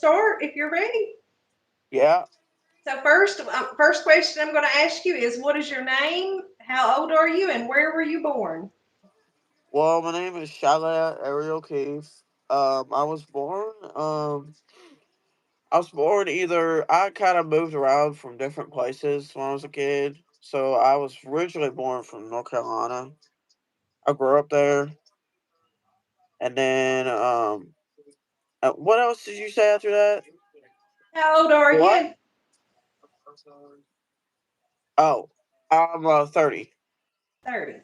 Start if you're ready. Yeah. So first question I'm going to ask you is, what is your name? How old are you, and where were you born? Well, my name is Shylayah Ariel Keith. I was born. I was born either. I kind of moved around from different places when I was a kid. So I was originally born from North Carolina. I grew up there, and then what else did you say after that? How old are What? you? Oh, I'm 30. 30.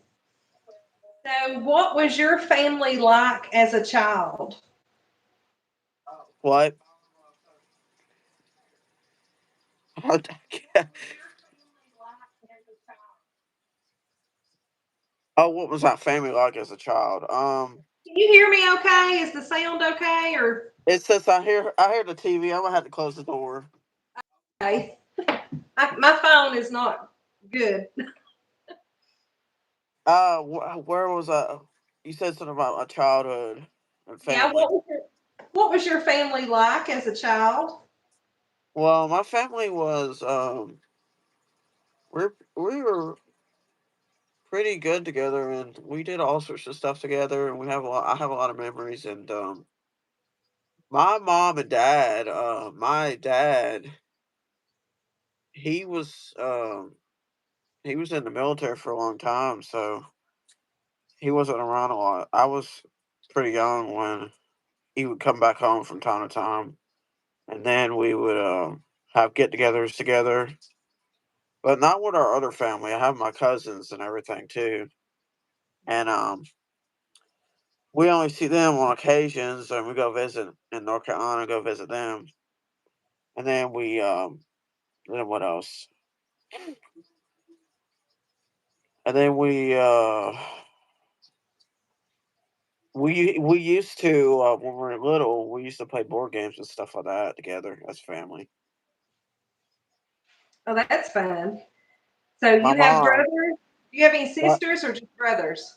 So, what was your family like as a child? What? Oh, what was my family like as a child? Can you hear me okay? Is the sound okay? Or, It says I hear the TV. I'm gonna have to close the door. okay. My phone is not good. Where was I? You said something about my childhood and Yeah, family. what was your family like as a child? Well, my family was we were pretty good together, and we did all sorts of stuff together, and we have a lot. I have a lot of memories, and my mom and dad. My dad, he was he was in the military for a long time, so he wasn't around a lot. I was pretty young when he would come back home from time to time, and then we would have get-togethers together, but not with our other family. I have my cousins and everything too, and we only see them on occasions, and we go visit in North Carolina, go visit them, and then then what else? And then we used to when we were little, we used to play board games and stuff like that together as family. Oh, that's fun. So, My you have mom, brothers? Do you have any what? sisters or just brothers?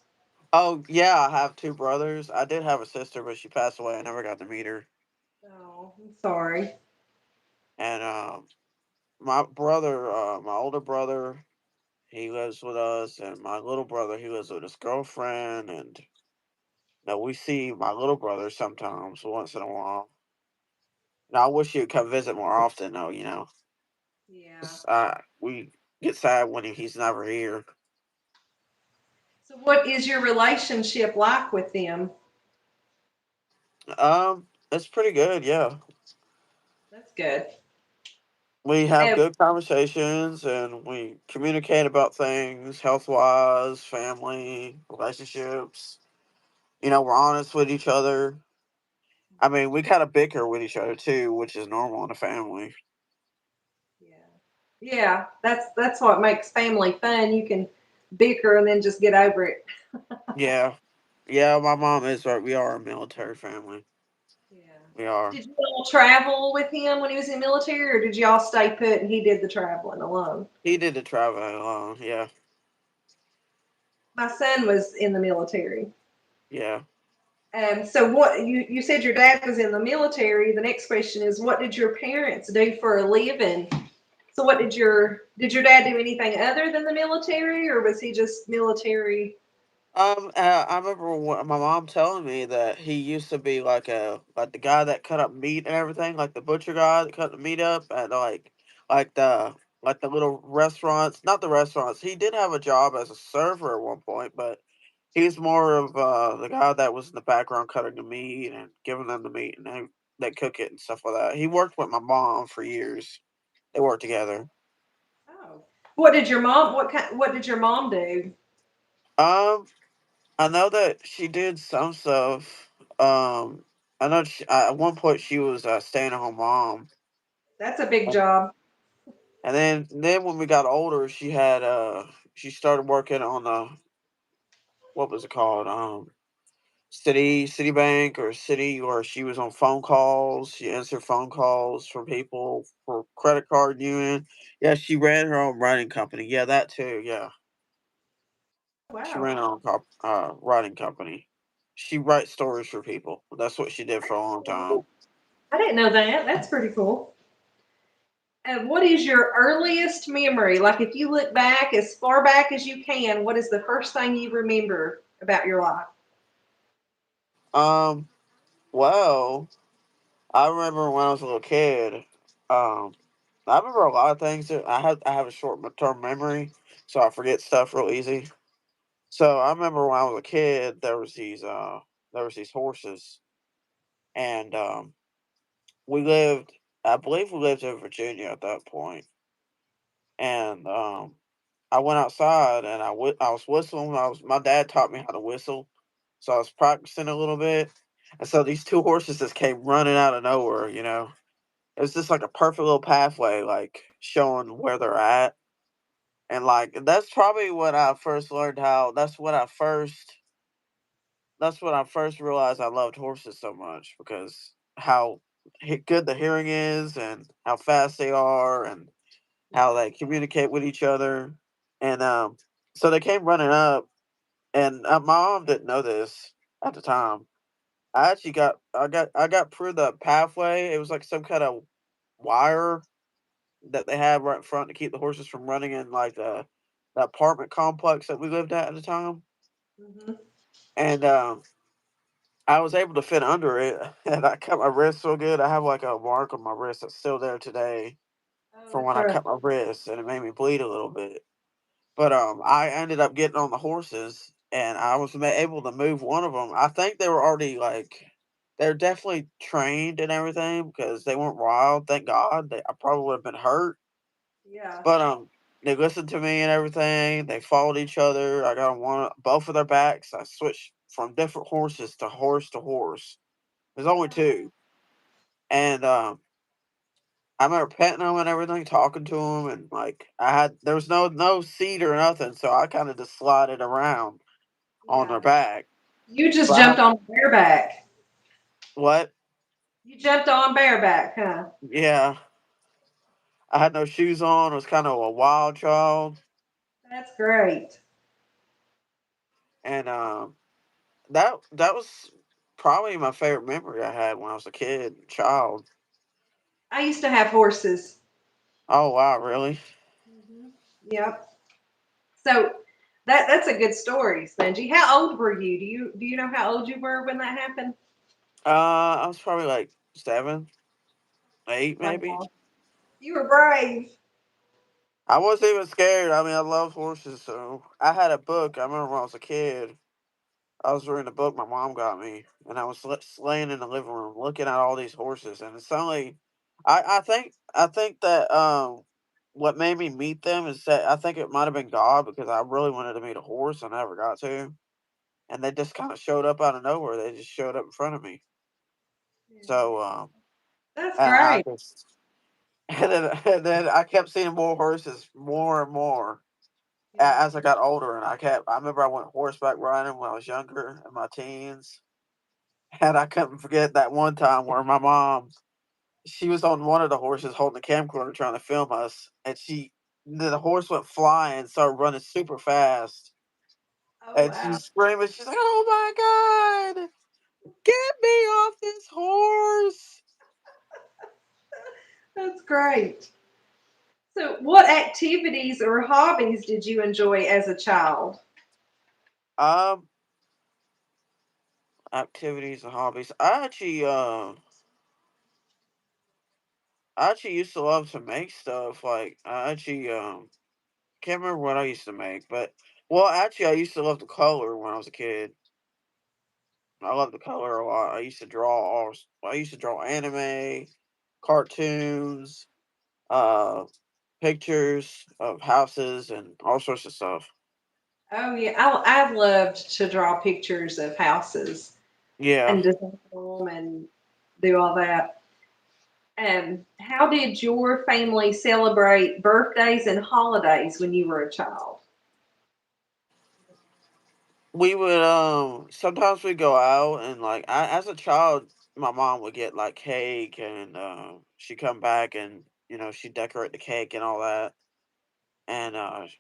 Oh yeah, I have two brothers. I did have a sister, but she passed away. I never got to meet her. Oh, I'm sorry. And my brother, my older brother, he lives with us, and my little brother, he lives with his girlfriend. And now we see my little brother sometimes, once in a while. Now I wish he'd come visit more often, though. 'Cause, Yeah. we get sad when he's never here. So, what is your relationship like with them? It's pretty good. Yeah, That's good. we have Um, good conversations, and we communicate about things, health wise, family, relationships. We're honest with each other. I mean, we kind of bicker with each other too, which is normal in a family. yeah. Yeah, that's what makes family fun. You can bicker and then just get over it. Yeah, yeah. My mom is right. We are a military family. Yeah. We are. Did you all travel with him when he was in the military, or did y'all stay put and he did the traveling alone? He did the travel alone. Yeah, My son was in the military. yeah. So what you said your dad was in the military. The next question is, what did your parents do for a living? So what did your dad do anything other than the military, or was he just military? I remember my mom telling me that he used to be like the guy that cut up meat and everything, like the butcher guy that cut the meat up at like the like the little restaurants. Not the restaurants. He did have a job as a server at one point, but he's more of the guy that was in the background cutting the meat and giving them the meat, and they cook it and stuff like that. He worked with my mom for years. They worked together. Oh, what did your mom do? Um, I know that she did some stuff. I know at one point she was a stay-at-home mom, That's a big and job. then when we got older, she started working on the what was it called Citibank or City, or she was on phone calls. She answered phone calls from people for credit card union. Yeah, she ran her own writing company. Yeah, that too. Yeah, she Wow. ran her own writing company. She writes stories for people. That's what she did for a long time. I didn't know that. That's pretty cool. What is your earliest memory? Like, if you look back as far back as you can, what is the first thing you remember about your life? Um, well, I remember when I was a little kid. Um, I remember a lot of things. I have a short term memory, so I forget stuff real easy. So I remember when I was a kid, there was these horses, and we lived. I believe we lived in Virginia at that point, and I went outside and I was whistling. My dad taught me how to whistle, so I was practicing a little bit. And so these two horses just came running out of nowhere. It was just like a perfect little pathway, like showing where they're at. And like that's probably when I first learned how. That's when I first realized I loved horses so much because how good the hearing is and how fast they are and how they communicate with each other. And so they came running up, and my mom didn't know this at the time. I got through the pathway. It was like some kind of wire that they had right in front to keep the horses from running in like the apartment complex that we lived at the time. Hmm. And I was able to fit under it, and I cut my wrist so good. I have like a mark on my wrist that's still there today Oh, from that's when I right. cut my wrist, and it made me bleed a little bit. But I ended up getting on the horses, and I was able to move one of them. I think they were already like they're definitely trained and everything because they weren't wild. Thank God. I probably would have been hurt, Yeah. but they listened to me and everything. They followed each other. I got on both of their backs. I switched from different horses to horse to horse. There's only two, and I remember petting them and everything, talking to them, and like there was no seat or nothing, so I kind of just slided around on their Yeah. back. You just But I jumped had on bareback. what? You jumped on bareback, huh? Yeah, I had no shoes on. I was kind of a wild child, That's great. and that was probably my favorite memory I had when I was a child. I used to have horses. Oh wow, really? Yep. So that's a good story, Spongy. How old were you? Do you know how old you were when that happened? I was probably like 7, 8, maybe. Wow. You were brave. I wasn't even scared. I mean, I love horses, so I had a book. I remember when I was a kid. I was reading a book my mom got me, and I was laying in the living room looking at all these horses, and suddenly, I think that what made me meet them is that I think it might have been God because I really wanted to meet a horse and I never got to, and they just kind of showed up out of nowhere. They just showed up in front of me. Yeah. So That's and I great. just and then I kept seeing more horses, more and more Yeah. as I got older, and I remember I went horseback riding when I was younger in my teens. And I couldn't forget that one time where my mom, she was on one of the horses holding the camcorder trying to film us, and the horse went flying, started running super fast, Oh and wow. she's screaming. She's like, "Oh my god, get me off this horse!" That's great. So what activities or hobbies did you enjoy as a child? Um, Activities and hobbies. I actually used to love to make stuff. Like I actually can't remember what I used to make, but well, actually, I used to love to color when I was a kid. I love to color a lot. I used to draw anime, cartoons, uh, pictures of houses, and all sorts of stuff. Oh yeah, I loved to draw pictures of houses Yeah, and design them and do all that. How did your family celebrate birthdays and holidays when you were a child? we would sometimes we go out and like as a child, my mom would get like cake and she'd come back and she'd decorate the cake and all that. And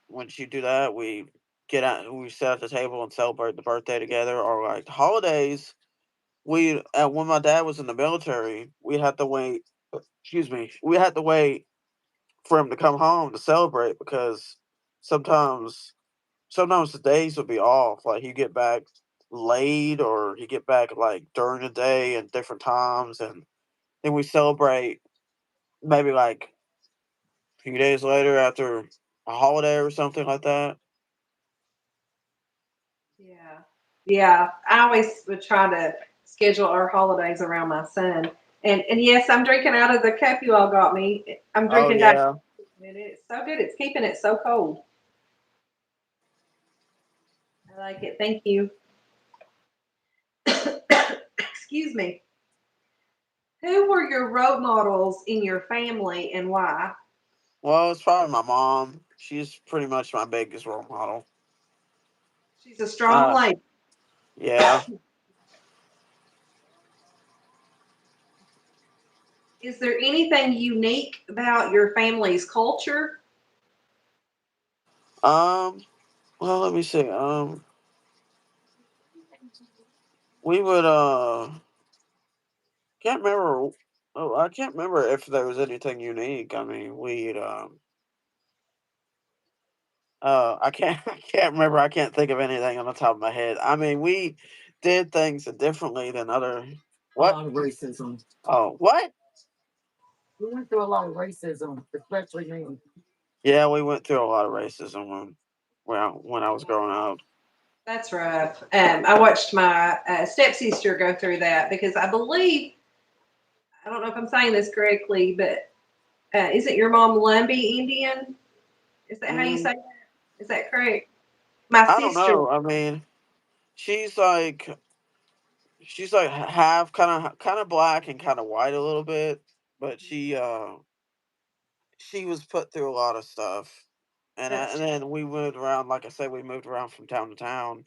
when she do that, we sit at the table and celebrate the birthday together. Or like holidays, when my dad was in the military, we had to wait. Excuse me, we had to wait for him to come home to celebrate because sometimes sometimes the days would be off. Like he'd get back late or he'd get back like during the day and different times, and then we celebrate maybe like a few days later after a holiday or something like that. Yeah. Yeah. I always would try to schedule our holidays around my son. And yes, I'm drinking out of the cup you all got me. I'm Oh drinking Diet yeah. Coke, and it's so good. It's keeping it so cold. I like it. Thank you. Excuse me. Who were your role models in your family and why? Well, it's probably my mom. She's pretty much my biggest role model. She's a strong Uh, lady. yeah. Is there anything unique about your family's culture? Um. Well, let me see. We would can't remember. Oh, I can't remember if there was anything unique. I mean, we'd I can't I can't remember. I can't think of anything on the top of my head. I mean, we did things differently than other. What? A lot of racism. Oh, what? We went through a lot of racism, especially me. Yeah, we went through a lot of racism when I was growing up. That's rough. I watched my stepsister go through that because I believe, I don't know if I'm saying this correctly, but isn't your mom Lumbee Indian? Is that how you Mm, say that? Is that correct? My I don't sister. know. I mean, she's like she's like half kind of black and kind of white a little bit, but she was put through a lot of stuff. That's And then we moved around, like I said, we moved around from town to town,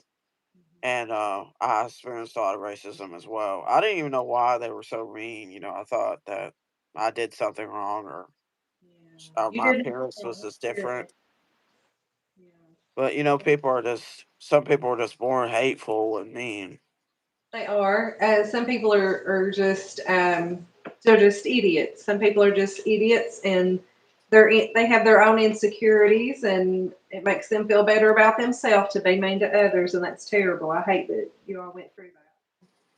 and I experienced a lot of racism as well. I didn't even know why they were so mean. I thought that I did something wrong or yeah. You my didn't appearance have was that just different. experience. Yeah. But some people are just born hateful and mean. They are. Some people are just they're just idiots. Some people are just idiots, and they have their own insecurities, and it makes them feel better about themselves to be mean to others, and that's terrible. I hate that you all went through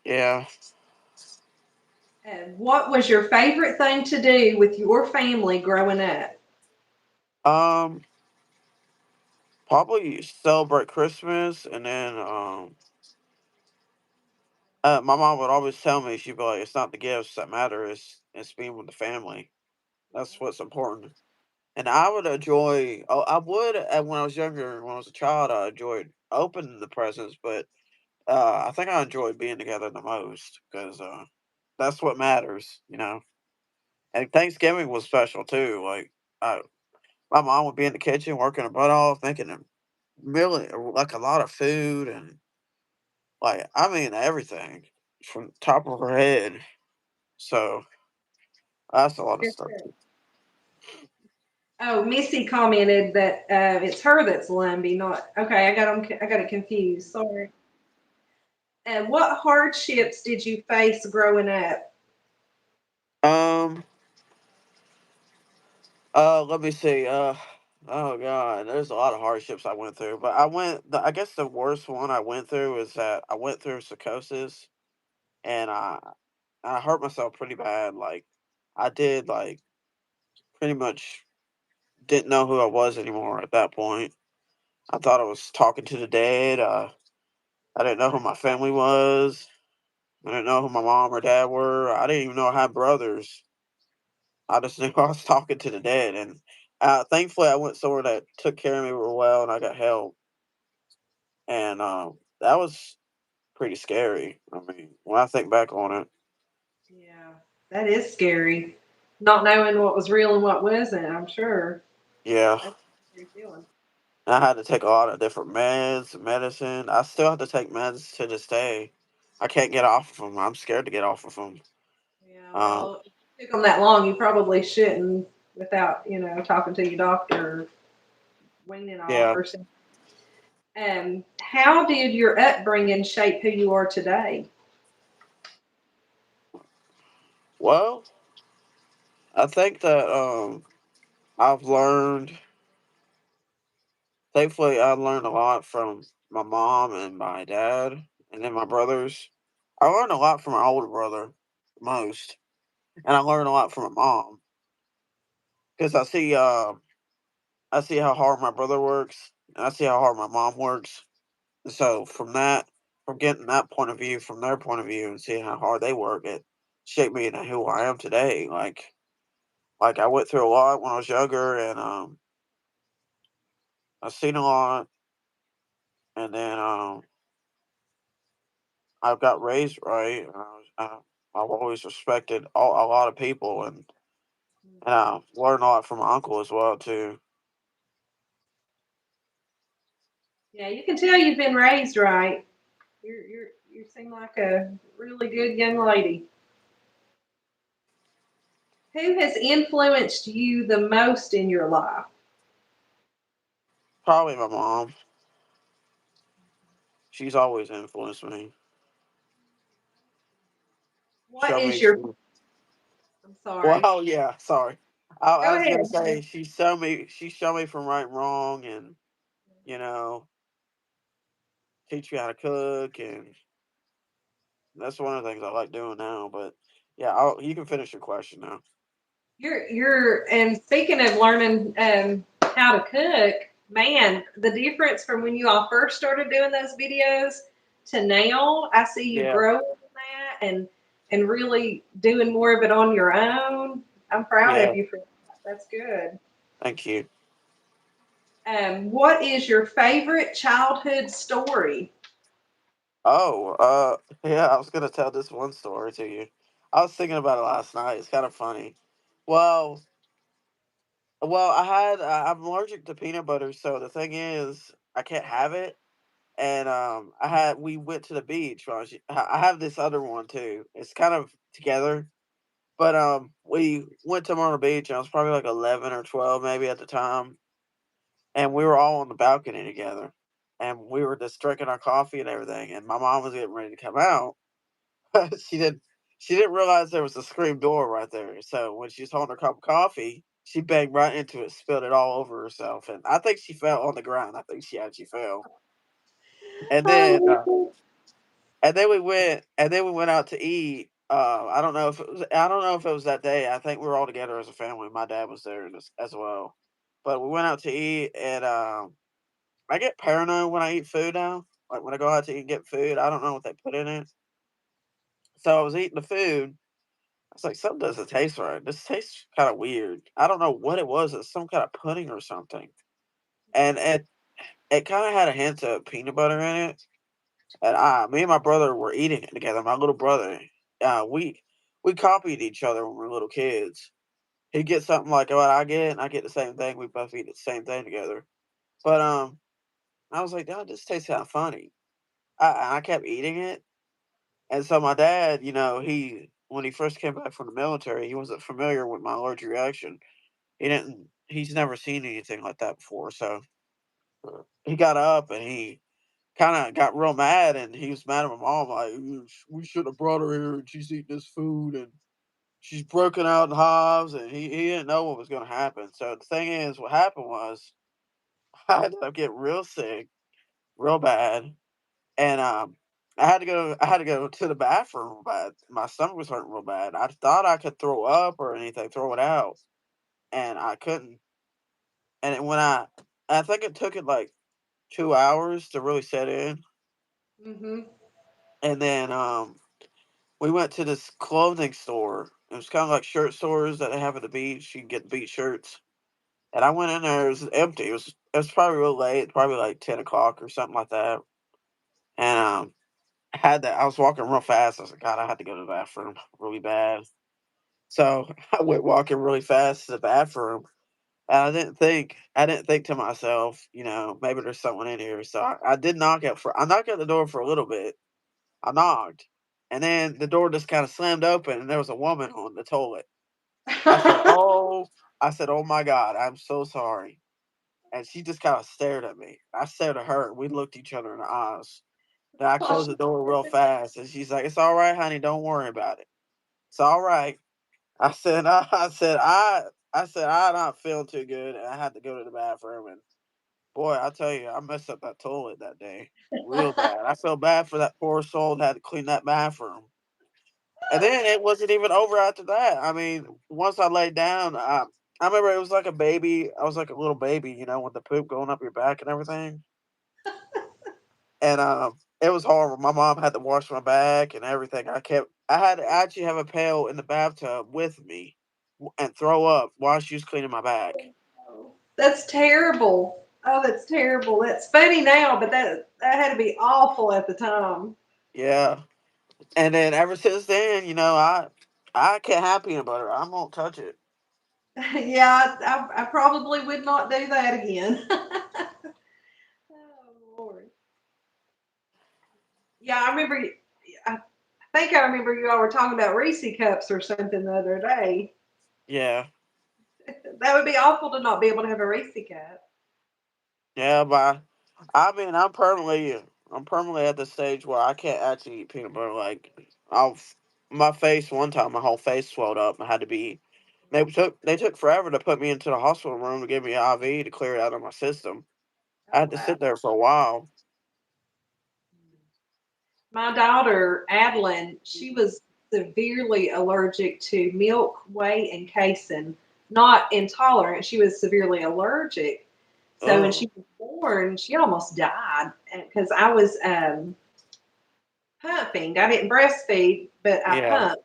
Yeah. that. What was your favorite thing to do with your family growing up? Um, Probably celebrate Christmas, and then my mom would always tell me, she'd be like, "It's not the gifts that matter; it's being with the family. That's what's important." And I would enjoy. Oh, I would when I was younger, when I was a child, I enjoyed opening the presents, but I think I enjoyed being together the most because that's what matters. And Thanksgiving was special too. Like I, my mom would be in the kitchen working her butt off, making a million, like a lot of food and like I mean everything from the top of her head. So that's a lot of stuff. That? Oh, Missy commented that it's her that's Lumbee, not okay. I got it confused. Sorry. What hardships did you face growing up? Um. Let me see. Oh God, there's a lot of hardships I went through, but I guess the worst one I went through is that I went through psychosis, and I hurt myself pretty bad. Like I did, like pretty much didn't know who I was anymore at that point. I thought I was talking to the dead. I didn't know who my family was. I didn't know who my mom or dad were. I didn't even know I had brothers. I just knew I was talking to the dead, and thankfully I went somewhere that took care of me real well, and I got help, and that was pretty scary. I mean, when I think back on it, Yeah, that is scary. Not knowing what was real and what wasn't, I'm sure. yeah, That's a scary feeling. I had to take a lot of different meds, medicine. I still have to take meds to this day. I can't get off of them. I'm scared to get off of them. Yeah, Um, well, if it took them that long, you probably shouldn't without, talking to your doctor or weaning off yeah. or something. How did your upbringing shape who you are today? Well, I think that I've learned. Thankfully, I learned a lot from my mom and my dad, and then my brothers. I learned a lot from my older brother, most, and I learned a lot from my mom because I see how hard my brother works, and I see how hard my mom works. And so from that, from getting that point of view, from their point of view, and seeing how hard they work, it shaped me into who I am today. Like I went through a lot when I was younger, and I've seen a lot, and then I got raised right. And I've always respected a lot of people, and I learned a lot from my uncle as well too. Yeah, you can tell you've been raised right. You seem like a really good young lady. Who has influenced you the most in your life? Probably my mom. She's always influenced me. What Show is me your, some. I'm sorry. Well, yeah. Sorry, I Go was gonna ahead. say she showed me from right and wrong, and you know teach me how to cook, and that's one of the things I like doing now. But yeah, you can finish your question now. And speaking of learning how to cook, man, the difference from when you all first started doing those videos to now, I see you Yeah, growing in that and really doing more of it on your own. I'm proud of yeah. you for that. That's good. Thank you. What is your favorite childhood story? Oh, yeah. I was gonna tell this one story to you. I was thinking about it last night. It's kind of funny. Well, I'm allergic to peanut butter, so the thing is, I can't have it. And we went to the beach. I have this other one too. It's kind of together, but we went to Myrtle Beach. And I was probably like 11 or 12 maybe at the time, and we were all on the balcony together, and we were just drinking our coffee and everything. And my mom was getting ready to come out. she didn't she didn't realize there was a screen door right there. So when she was holding her cup of coffee, she banged right into it, spilled it all over herself, and I think she fell on the ground. I think she actually fell. And then Oh, we went out to eat. I don't know if it was that day. I think we were all together as a family. My dad was there as well. But we went out to eat, and I get paranoid when I eat food now. Like when I go out to eat and get food, I don't know what they put in it. So I was eating the food. I was like, something doesn't taste right. This tastes kind of weird. I don't know what it was. It's some kind of pudding or something. And it kind of had a hint of peanut butter in it. And me and my brother were eating it together. My little brother, we copied each other when we were little kids. He gets something like what I get, and I get the same thing. We both eat the same thing together. But I was like, "Dad, this tastes kind of funny." I kept eating it, and so my dad, he when he first came back from the military, he wasn't familiar with my allergic reaction. He's never seen anything like that before. So he got up and he kind of got real mad, and he was mad at my mom, like, We should have brought her here, and she's eating this food, and she's broken out in hives," and he didn't know what was going to happen. So the thing is, what happened was I ended up getting real sick, real bad, and I had to go to the bathroom real bad. My stomach was hurting real bad. I thought I could throw up or anything, throw it out, and I couldn't. And I think it took it like 2 hours to really set in, mm-hmm. and then we went to this clothing store. It was kind of like shirt stores that they have at the beach. You can get beach shirts. And I went in there. It was empty. It was probably real late, probably like 10 o'clock or something like that. And I was walking real fast. I was like, God, I had to go to the bathroom really bad. So I went walking really fast to the bathroom. And I didn't think to myself, maybe there's someone in here. So I did I knocked at the door for a little bit. I knocked, and then the door just kind of slammed open, and there was a woman on the toilet. I said, "Oh," I said, "Oh my God, I'm so sorry." And she just kind of stared at me. I stared at her. We looked each other in the eyes. Then I Oh, closed the door real fast, and she's like, "It's all right, honey. Don't worry about it. It's all right." I said I not feeling too good, and I had to go to the bathroom. And boy, I tell you, I messed up that toilet that day real bad. I felt bad for that poor soul that had to clean that bathroom. And then it wasn't even over after that. I mean, once I laid down, I remember it was like a baby. I was like a little baby, with the poop going up your back and everything. And it was horrible. My mom had to wash my back and everything. I had to actually have a pail in the bathtub with me and throw up while she was cleaning my back. That's terrible. Oh, that's terrible. That's funny now, but that had to be awful at the time. Yeah. And then ever since then, I can't have peanut butter. I won't touch it. Yeah, I probably would not do that again. Oh Lord. Yeah, I remember. I think I remember you all were talking about Reese cups or something the other day. Yeah. That would be awful to not be able to have a Reese cup. Yeah, but I'm permanently at the stage where I can't actually eat peanut butter. Like, I'll my face one time, my whole face swelled up. I had to be. They took forever to put me into the hospital room to give me an IV to clear it out of my system. I Oh had to wow. sit there for a while. My daughter, Adeline, she was severely allergic to milk, whey, and casein. Not intolerant, she was severely allergic. So when Oh, she was born, she almost died because I was pumping. I didn't breastfeed, but I yeah. pumped.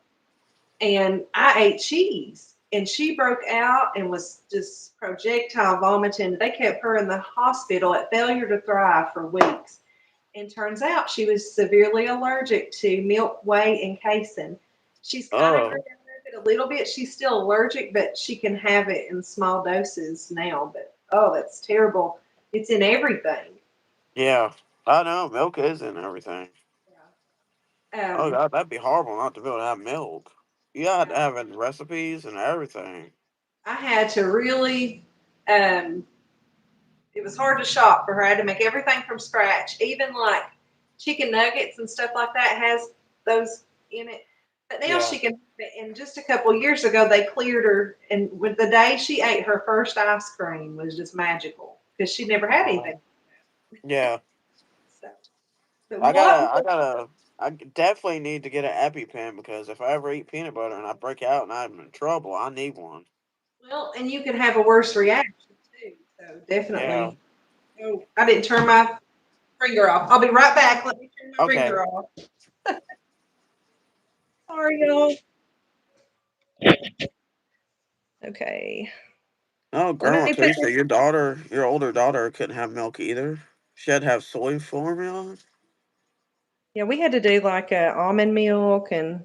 And I ate cheese. And she broke out and was just projectile vomiting. They kept her in the hospital at Failure to Thrive for weeks. And turns out she was severely allergic to milk, whey, and casein. She's kind of grew Oh, out of it a little bit. She's still allergic, but she can have it in small doses now. But oh, that's terrible. It's in everything. yeah. I know milk is in everything. Oh Um, God, that'd be horrible not to be able to have milk. You had to have it in recipes and everything. I had to really um, it was hard to shop for her. I had to make everything from scratch, even like chicken nuggets and stuff like that has those in it. But now Yeah. she can. And just a couple years ago, they cleared her, and with the day she ate her first ice cream was just magical because she never had anything. Yeah. So, but I what? gotta, I gotta, definitely need to get an EpiPen because if I ever eat peanut butter and I break out and I'm in trouble, I need one. Well, and you can have a worse reaction too. So Yeah. definitely. Oh, I didn't turn my finger off. I'll be right back. Let me turn my Okay. finger off. Sorry, y'all. Okay. Oh, Let Grandma me put Teresa, your older daughter couldn't have milk either. She had to have soy formula. Yeah, we had to do like almond milk and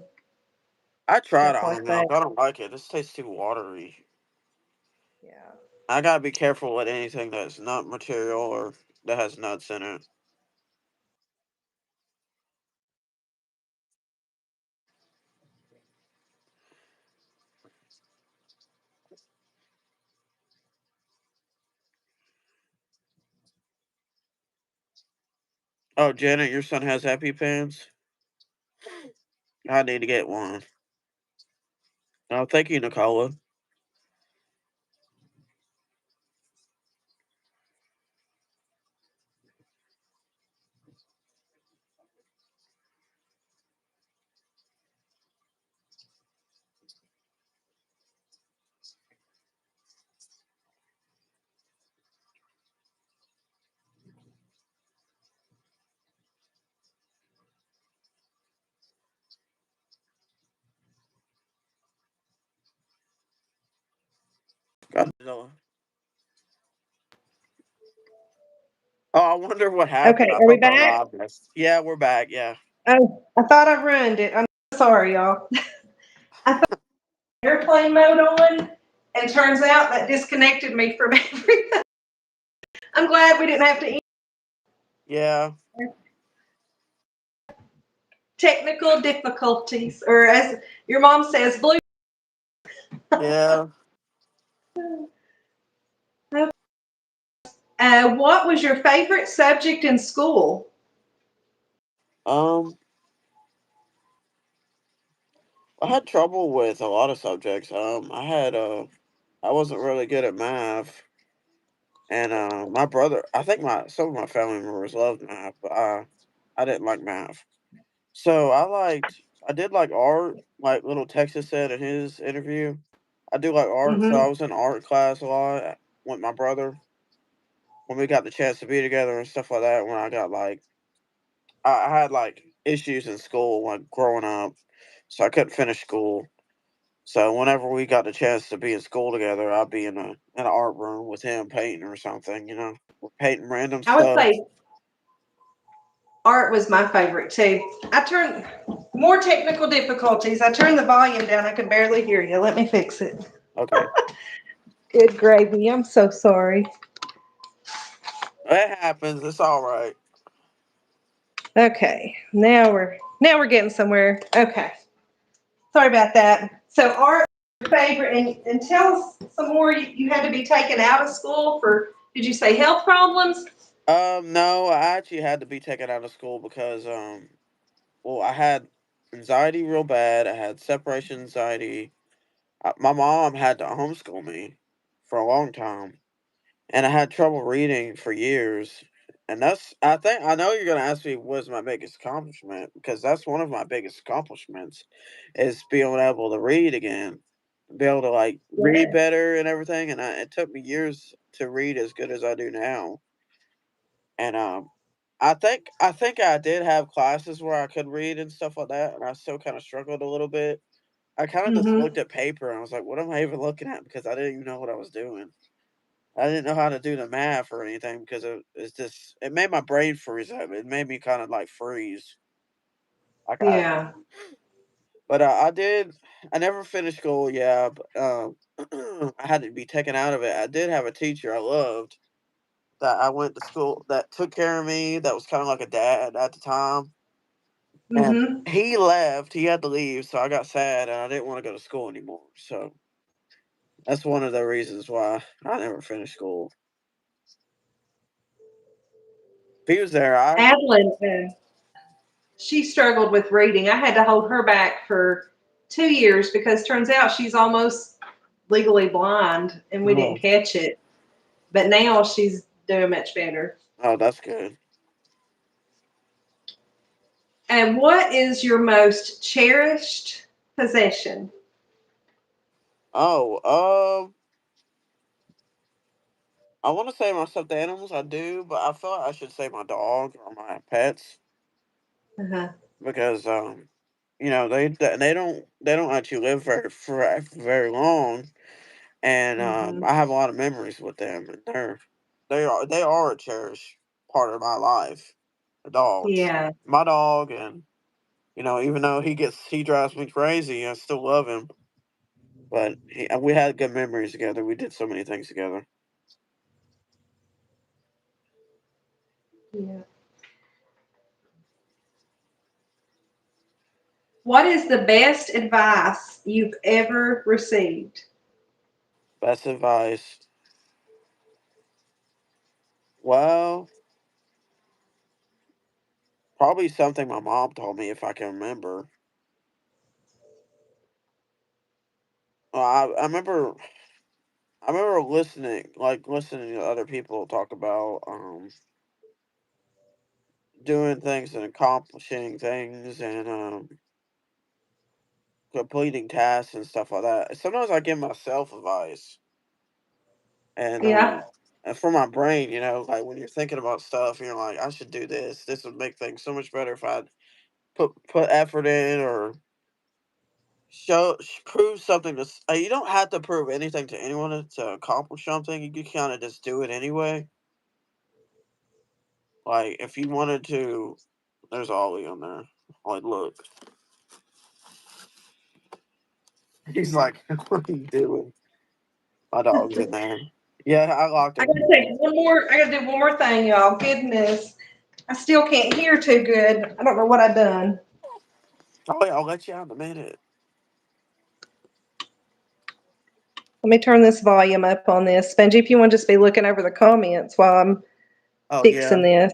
I tried stuff like almond that. milk. I don't like it. It just tastes too watery. Yeah. I gotta be careful with anything that's nut material or that has nuts in it. Oh, Janet, your son has EpiPens. I need to get one. Oh, thank you, Nicola. Godzilla. Oh, I wonder what happened. Okay, I are we thought the back? live missed. Yeah, we're back. Yeah. Oh, I thought I ruined it. I'm sorry, y'all. I thought airplane mode on, and turns out that disconnected me from everything. I'm glad we didn't have to Yeah. technical difficulties, or as your mom says, blue. Yeah. What was your favorite subject in school? Um, I had trouble with a lot of subjects. I wasn't really good at math, and my brother, I think my some of my family members loved math, but I didn't like math. So I did like art, like little Texas said in his interview. I do like art, so I Mhm. was in art class a lot with my brother when we got the chance to be together and stuff like that. When I got like I had like issues in school like growing up, so I couldn't finish school. So whenever we got the chance to be in school together, I'd be in an art room with him painting or something, We're painting random I would stuff. say art was my favorite too. I turned more technical difficulties. I turned the volume down. I could barely hear you. Let me fix it. Okay, Good gravy. I'm so sorry. it happens. It's all right. Okay. Now we're getting somewhere. Okay. Sorry about that. So art your favorite and tell us some more. You had to be taken out of school for did you say health problems? No, I actually had to be taken out of school because well, I had anxiety real bad. I had separation anxiety. My mom had to homeschool me for a long time, and I had trouble reading for years. And I think, I know you're going to ask me what's my biggest accomplishment because that's one of my biggest accomplishments is being able to read again, be able to like read Yeah. better and everything. And it took me years to read as good as I do now. And I think I did have classes where I could read and stuff like that, and I still kind of struggled a little bit. I kind of just Mm-hmm. looked at paper and I was like, "What am I even looking at?" Because I didn't even know what I was doing. I didn't know how to do the math or anything because it made my brain freeze up. It made me kind of like freeze. Like Yeah. but I did. I never finished school. Yeah, but, I had to be taken out of it. I did have a teacher I loved that I went to school that took care of me. That was kind of like a dad at the time. And Mm-hmm. he left. He had to leave, so I got sad and I didn't want to go to school anymore. So that's one of the reasons why I never finished school. If he was there, I Adeline, she struggled with reading. I had to hold her back for 2 years because turns out she's almost legally blind and we didn't oh, catch it. But now she's doing much better. oh that's good. And what is your most cherished possession? Oh, I want to say my stuffed animals. I do, but I feel like I should say my dog or my pets Uh-huh. because they don't actually live for very long, and Mm-hmm. I have a lot of memories with them, and they are a cherished part of my life. The dogs, Yeah. my dog, and even though he drives me crazy, I still love him. But we had good memories together. We did so many things together. Yeah. What is the best advice you've ever received? Best advice. Well, probably something my mom told me if I can remember. I remember listening to other people talk about doing things and accomplishing things and completing tasks and stuff like that. Sometimes I give myself advice and Yeah. for my brain, like when you're thinking about stuff, you're like, I should do this. This would make things so much better if I put effort in or prove something you don't have to prove anything to anyone to accomplish something. You can kind of just do it anyway. Like if you wanted to, there's Ollie on there. Like, look, he's like, what are you doing? My dog's in there. Yeah, I locked I him. gotta take one more. I gotta do one more thing, y'all. Goodness, I still can't hear too good. I don't know what I done. Oh yeah, I'll let you out in a minute. Let me turn this volume up on this. Spongy, if you want to just be looking over the comments while I'm Oh fixing yeah. this.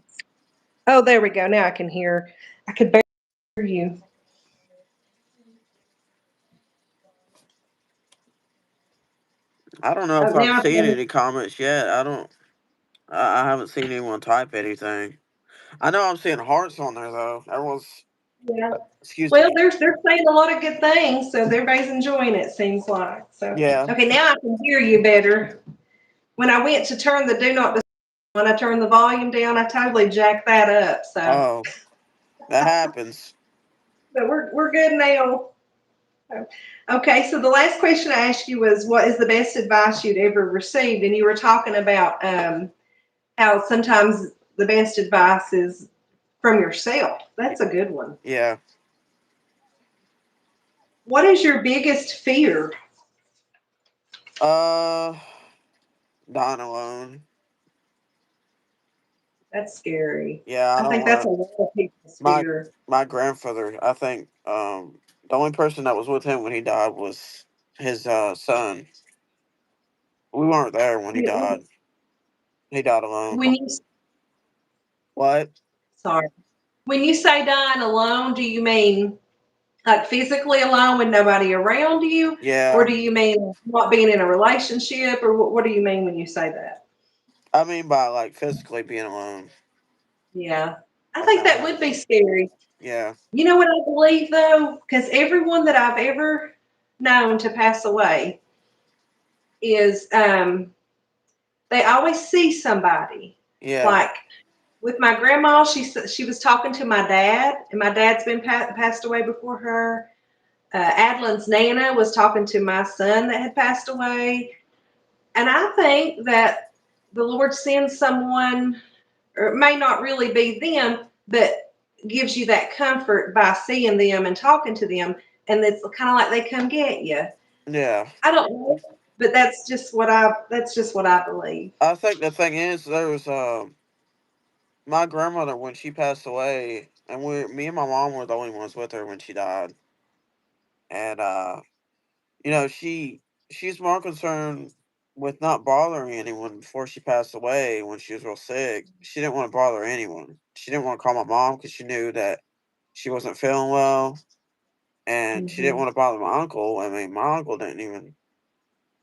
Oh, there we go. Now I can hear. I could barely hear you. I don't know if I've Now I seen can, any comments yet. I don't. I haven't seen anyone type anything. I know I'm seeing hearts on there though. Everyone's. yeah. Excuse Well, me. they're saying a lot of good things, so everybody's enjoying it. Seems like so. Yeah. Okay, now I can hear you better. When I went to turn the do not disturb, when I turned the volume down, I totally jacked that up. So, Oh, that happens. but we're good now. So, okay, so the last question I asked you was, what is the best advice you'd ever received? And you were talking about how sometimes the best advice is from yourself. That's a good one. Yeah. What is your biggest fear? Uh, Dying alone. That's scary. Yeah, I I don't think that's a want lot of people's my fear. my grandfather. I think the only person that was with him when he died was his son. We weren't there when he died. He died alone. When you What? sorry, when you say dying alone, do you mean like physically alone with nobody around you, or Yeah. do you mean not being in a relationship, or what do you mean when you say that? I mean by like physically being alone. Yeah, I Like think not that would having. be scary. Yeah. You know what I believe though, because everyone that I've ever known to pass away is they always see somebody. Yeah. Like with my grandma, she was talking to my dad, and my dad's been passed away before her. Adeline's Nana was talking to my son that had passed away. And I think that the Lord sends someone, or it may not really be them, but gives you that comfort by seeing them and talking to them. And it's kind of like they come get you. Yeah. I don't know, but that's just what I believe. I think the thing is, there's my grandmother when she passed away, and me and my mom were the only ones with her when she died, and you know, she's more concerned with not bothering anyone before she passed away when she was real sick. She didn't want to bother anyone. She didn't want to call my mom because she knew that she wasn't feeling well, and she didn't Hmm. want to bother my uncle. I mean, my uncle didn't even.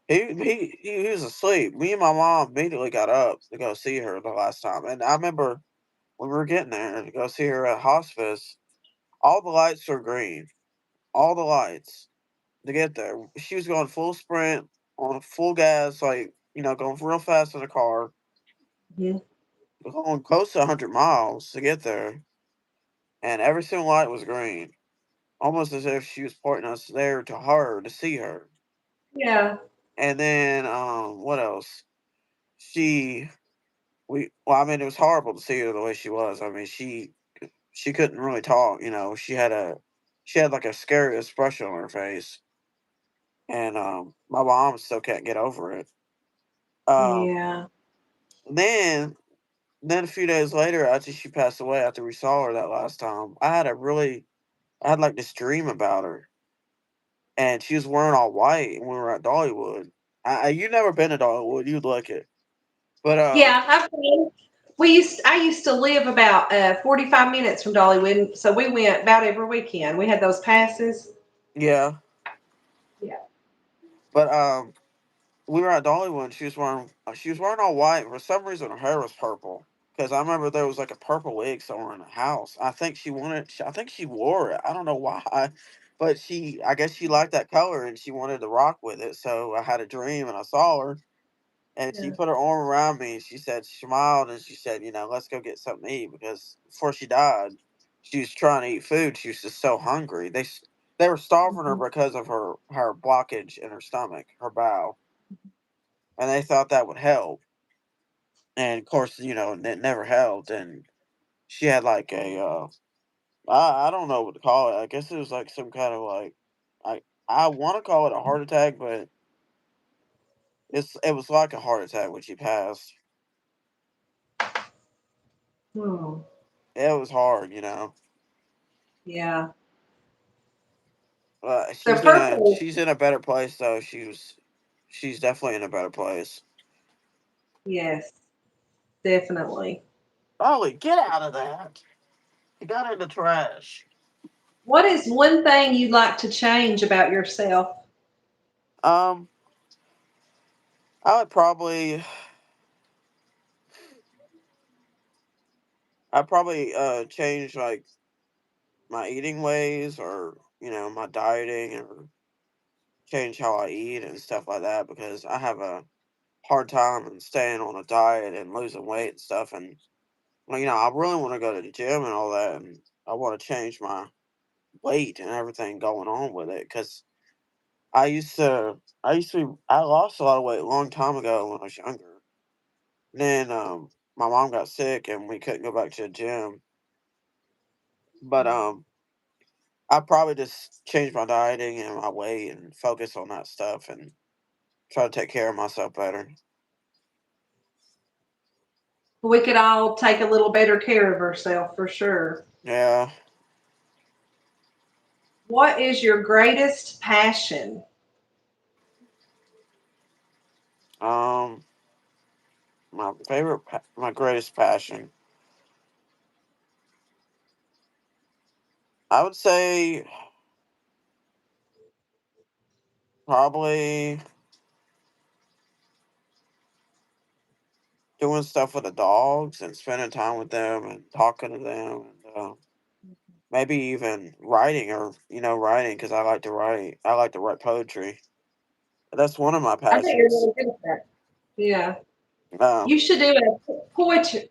He was asleep. Me and my mom immediately got up to go see her the last time, and I remember when we were getting there to go see her at hospice, all the lights were green. All the lights to get there. She was going full sprint on full gas, like, you know, going real fast in the car, Hmm. going close to 100 miles to get there. And every single light was green, almost as if she was pointing us there to her to see her. Yeah. And then, what else? She, well, I mean, it was horrible to see her the way she was. I mean, she couldn't really talk, you know. She had like a scary expression on her face. And my mom still can't get over it. Um, Yeah. then then a few days later, after she passed away, after we saw her that last time, I had like this dream about her, and she was wearing all white, and we were at Dollywood. You never been to Dollywood, you'd like it, but Yeah, I've been. I used to live about 45 minutes from Dollywood, so we went about every weekend. We had those passes. yeah, Yeah. but we were at Dollywood. And she was wearing all white. And for some reason, her hair was purple. Because I remember there was like a purple wig somewhere in the house. I think she wore it. I don't know why, but I guess she liked that color and she wanted to rock with it. So I had a dream and I saw her and she Yeah. put her arm around me and she smiled and she said, you know, let's go get something to eat because before she died, she was trying to eat food. She was just so hungry. They were starving her Mhm. because of her blockage in her stomach, her bowel, and they thought that would help. And of course, you know, it never helped. And she had like I don't know what to call it. I guess it was like some kind of like, I want to call it a heart attack, but it was like a heart attack when she passed. Hmm. It was hard, you know. Yeah. So purple. She's in a better place though. She's definitely in a better place. Yes, definitely. Ollie, get out of that! You got it in the trash. What is one thing you'd like to change about yourself? Um, I would probably, I'd probably change like my eating ways, or my dieting, or change how I eat and stuff like that, because I have a hard time in staying on a diet and losing weight and stuff. And well, I really want to go to the gym and all that, and I want to change my weight and everything going on with it, because I lost a lot of weight a long time ago when I was younger. Then my mom got sick and we couldn't go back to the gym. But I probably just change my dieting and my weight and focus on that stuff and try to take care of myself better. We could all take a little better care of ourselves for sure. Yeah. What is your greatest passion? Um, my greatest passion, I would say probably doing stuff with the dogs and spending time with them and talking to them, and maybe even writing, or writing, because I like to write. I like to write poetry. That's one of my I think you're passions. really good at that. Yeah. Um, You should do a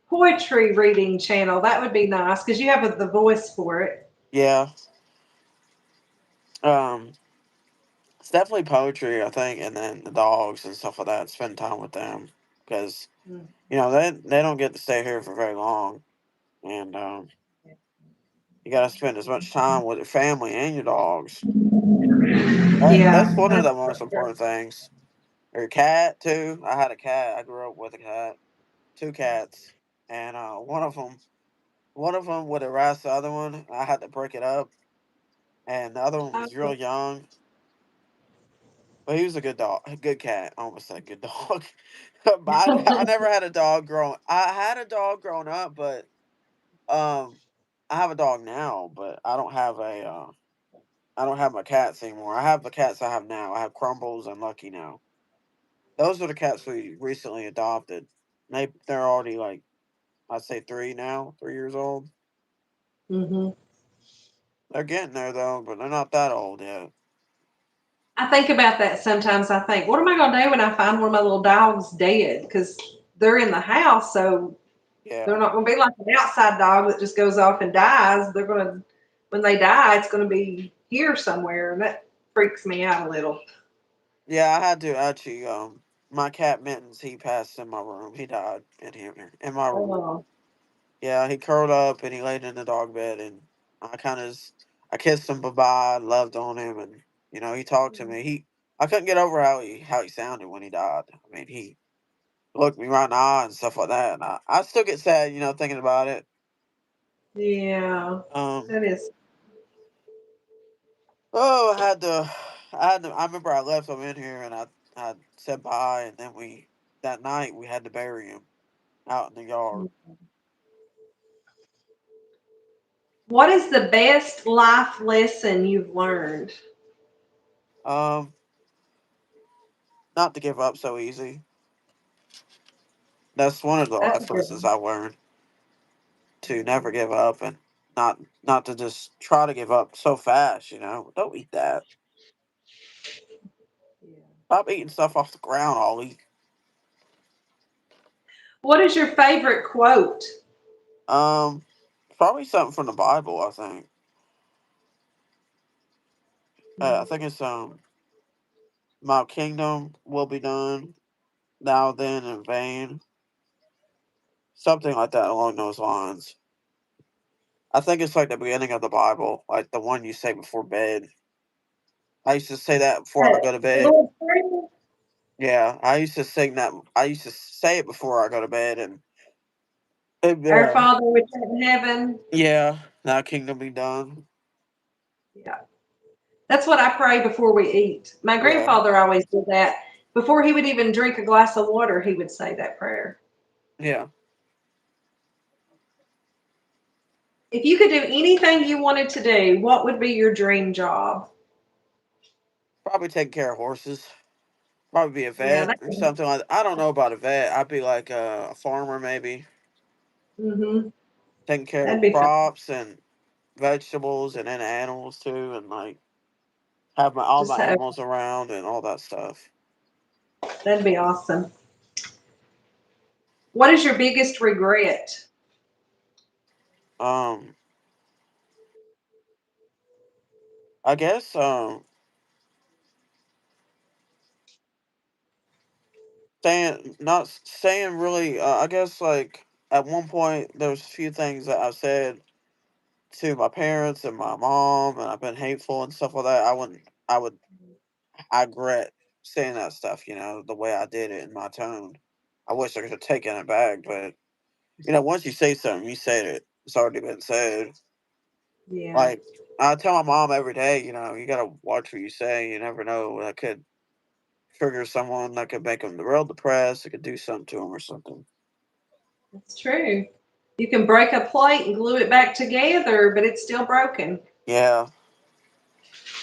poetry reading channel. That would be nice because you have the voice for it. yeah. Um, it's definitely poetry, I think, and then the dogs and stuff like that. Spend time with them, because Mm. they don't get to stay here for very long, and you got to spend as much time with your family and your dogs. That's Yeah, one of that's the for most sure. important things. Or your cat too. I had a cat. I grew up with a cat, two cats, and one of them would harass the other one. I had to break it up, and the other one was real Oh, young, but he was a good dog, a good cat. I almost said good dog. But I never had a dog growing. I had a dog growing up, but um, I have a dog now, but I don't have my cats anymore. I have the cats I have now. I have Crumbles and Lucky now. Those are the cats we recently adopted. They're already like, I'd say 3 years old. hmm. They're getting there though, but they're not that old yet. I think about that sometimes. I think, what am I going to do when I find one of my little dogs dead? Because they're in the house, so they're Yeah. not going to be like an outside dog that just goes off and dies. They're going to, when they die, it's going to be here somewhere, and that freaks me out a little. Yeah, I had to actually. My cat Mittens, he passed in my room. He died in my room. Oh, Yeah, he curled up and he laid in the dog bed, and I kissed him bye-bye, loved on him, and he talked to me. I couldn't get over how he sounded when he died. I mean, he looked me right in the eye and stuff like that, and I still get sad, thinking about it. yeah, Um, that is. oh, I remember I left him in here, and I said bye, and then that night we had to bury him out in the yard. What is the best life lesson you've learned? Um, not to give up so easy. That's one of the That's a life good lessons one. I learned, to never give up, and not to just try to give up so fast. Don't eat that. Yeah. Stop eating stuff off the ground all week. What is your favorite quote? Um, Probably something from the Bible. I think. I think it's "My kingdom will be done now then in vain." Something like that along those lines. I think it's like the beginning of the Bible, like the one you say before bed. I used to say that before I go to The bed. Lord's Prayer. Yeah, I used to sing that. I used to say it before I go to bed, and Our Father which art in heaven. yeah, "Thy kingdom be done." Yeah. That's what I pray before we eat. My Yeah, grandfather always did that. Before he would even drink a glass of water, he would say that prayer. yeah. If you could do anything you wanted to do, what would be your dream job? Probably taking care of horses. Probably be a Yeah, vet or something like that. I don't know about a vet. I'd be like a farmer maybe, mm-hmm, taking care that'd of be fun. crops and vegetables and then animals too, and like have my all Just my have, animals around and all that stuff. that'd be awesome. What is your biggest regret? Um, I guess saying not saying really. I guess like at one point there's a few things that I've said to my parents and my mom, and I've been hateful and stuff like that. I wouldn't. I would. I regret saying that stuff. The way I did it in my tone. I wish I could have taken it back, but once you say something, you said it. It's already been said. Yeah, Like I tell my mom every day, you gotta watch what you say. You never know that could trigger someone. That could make them real depressed. It could do something to them or something. that's true. You can break a plate and glue it back together, but it's still broken. Yeah,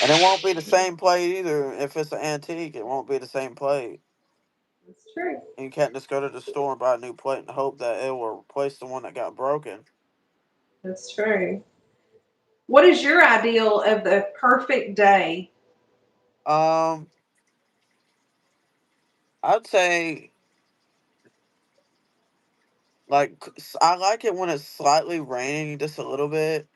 and it won't be the same plate either. If it's an antique, it won't be the same plate. That's true. And you can't just go to the store and buy a new plate and hope that it will replace the one that got broken. That's true. What is your ideal of the perfect day? Um, I'd say I like it when it's slightly raining just a little bit,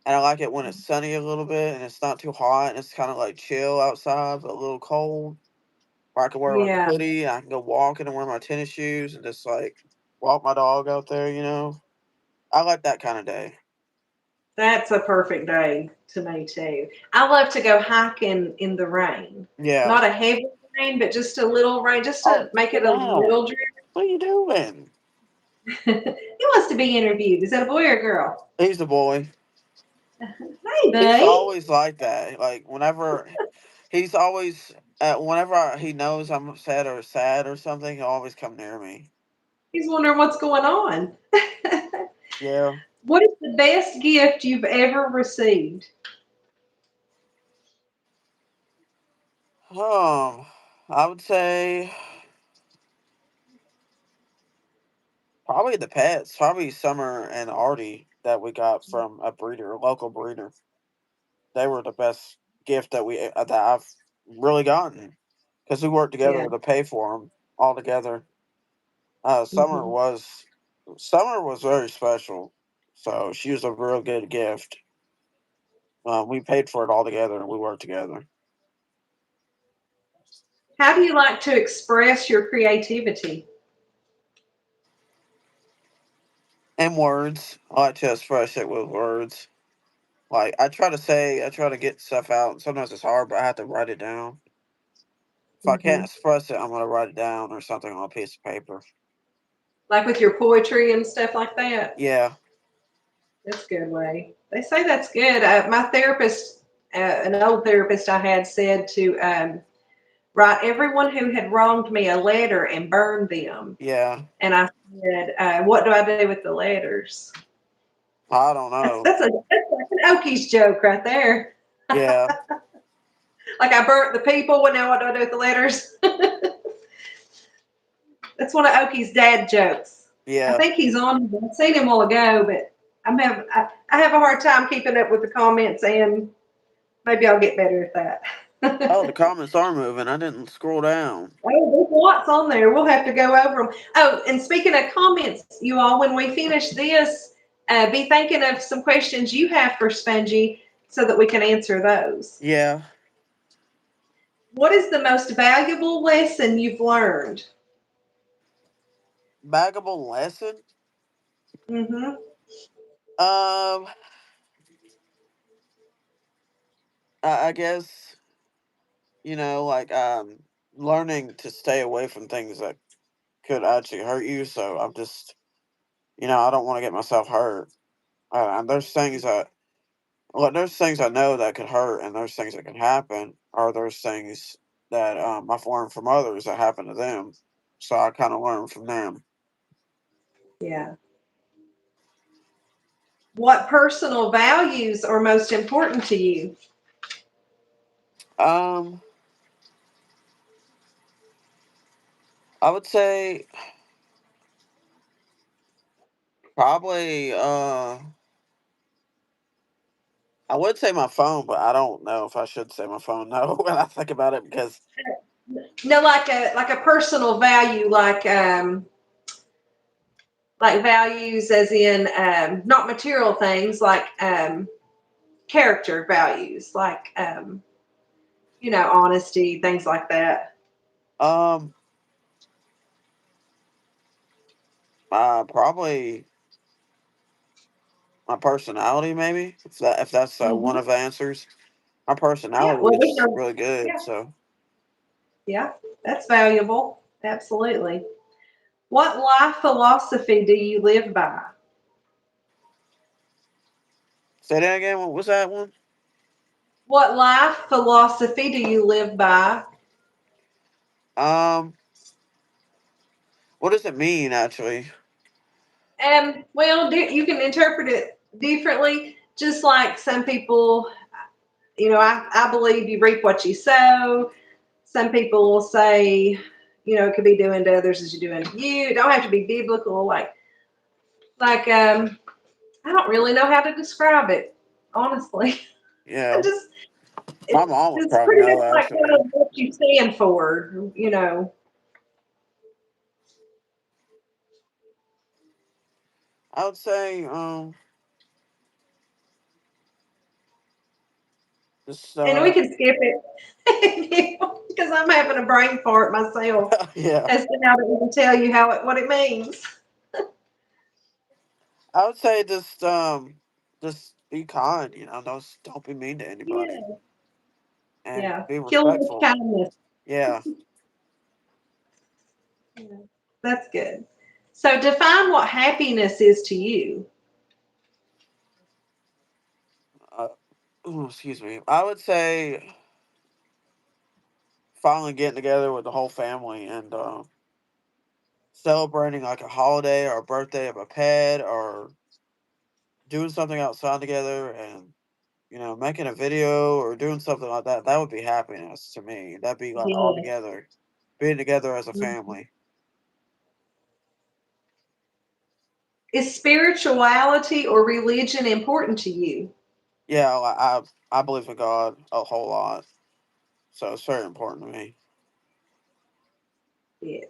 and I like it when it's sunny a little bit and it's not too hot and it's kind of like chill outside but a little cold. Where I can wear like a Yeah, hoodie, and I can go walking and wear my tennis shoes and just like walk my dog out there. I like that kind of day. that's a perfect day to me too. I love to go hiking in the rain. Yeah. Not a heavy rain, but just a little rain, just Oh, to make sit it a down. little drip. What are you doing? He wants to be interviewed. Is that a boy or a girl? He's the boy. Hey, He's buddy. always like that. Like whenever he's always whenever he knows I'm upset or sad or something, he'll always come near me. He's wondering what's going on. Yeah. What is the best gift you've ever received? Um, I would say probably the pets, probably Summer and Artie that we got from a breeder, a local breeder. They were the best gift that I've really gotten because we worked Yeah. together to pay for them all together. Summer Hmm. was very special, so she was a real good gift. We paid for it all together and we worked together. How do you like to express your creativity? And words, I like to express it with words. Like I try to get stuff out. And sometimes it's hard, but I have to write it down. If I can't Hmm. express it, I'm gonna write it down or something on a piece of paper. Like with your poetry and stuff like that? Yeah, That's a good way. They say that's good. My therapist, an old therapist I had, said to write everyone who had wronged me a letter and burn them. yeah. And I said, what do I do with the letters? I don't That's, know. that's, a, that's like an Okies joke right there. Yeah, Like I burnt the people, well, now what do I do with the letters? That's one of Oki's dad jokes. I yeah. think he's on. I've seen him a while ago, but I have a hard time keeping up with the comments, and maybe I'll get better at Oh, the that. comments are moving. I didn't scroll down. Oh, there's lots on there. We'll have to go over them. Oh, and speaking of comments, you all, when we finish this, be thinking of some questions you have for Spongy so that we can answer those. Yeah, What is the most valuable lesson you've learned? baggable lesson. Mm-hmm. Um, I guess like learning to stay away from things that could actually hurt you. So I'm just I don't want to get myself hurt. And there's things that well, there's things I know that could hurt, and there's things that can happen, or there's things that I've learned from others that happen to them. So I kind of learn from them. Yeah. What personal values are most important to you? Um, I would say probably I would say my phone, but I don't know if I should say my phone now when I think about it because No, like a personal value, like values as in not material things, like character values, like honesty, things like that. um probably my personality maybe if that's one Hmm. of the answers. My Yeah, personality well, is really good, yeah, so yeah, that's valuable. Absolutely. What life philosophy do you live by? say that again. What was that one? What life philosophy do you live by? Um, what does it mean actually? Well, you can interpret it differently. Just like some people, I believe you reap what you sow. Some people will say, it could be doing to others as you're doing to you. It don't have to be biblical. I don't really know how to describe it, honestly. I Yeah, just, my mom would it's probably pretty know much like actually. what you stand for. I would say just And we can skip it because I'm having a brain fart myself yeah. as to how to even tell you what it means. I would say just be kind. Don't be mean to anybody Yeah. and Yeah. be Kill with respectful. kindness. Yeah. Yeah. That's good. So define what happiness is to you. Uh, excuse me. I would say finally getting together with the whole family and celebrating like a holiday or a birthday of a pet or doing something outside together and making a video or doing something like that. That would be happiness to me. That'd be like all Yeah. together, being together as a Mhm. family. Is spirituality or religion important to you? Yeah, I believe in God a whole lot, so it's very important to me. Yes.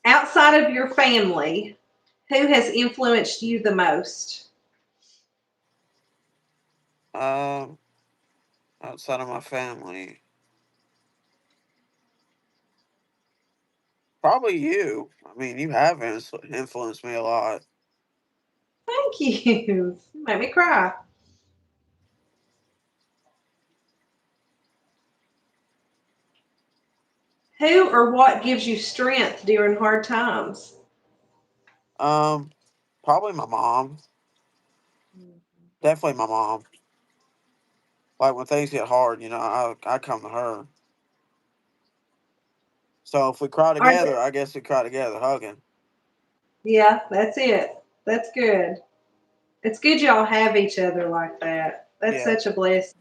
Outside of your family, who has influenced you the most? Um, Outside of my family, probably you. I mean, you have influenced me a lot. Thank you. You made me cry. Who or what gives you strength during hard times? Um, Probably my mom. Definitely my mom. Like when things get hard, I come to her. So if we cry Are together, I guess we cry together, hugging. Yeah, that's it. That's good. It's good y'all have each other like that. That's Yeah. such a blessing.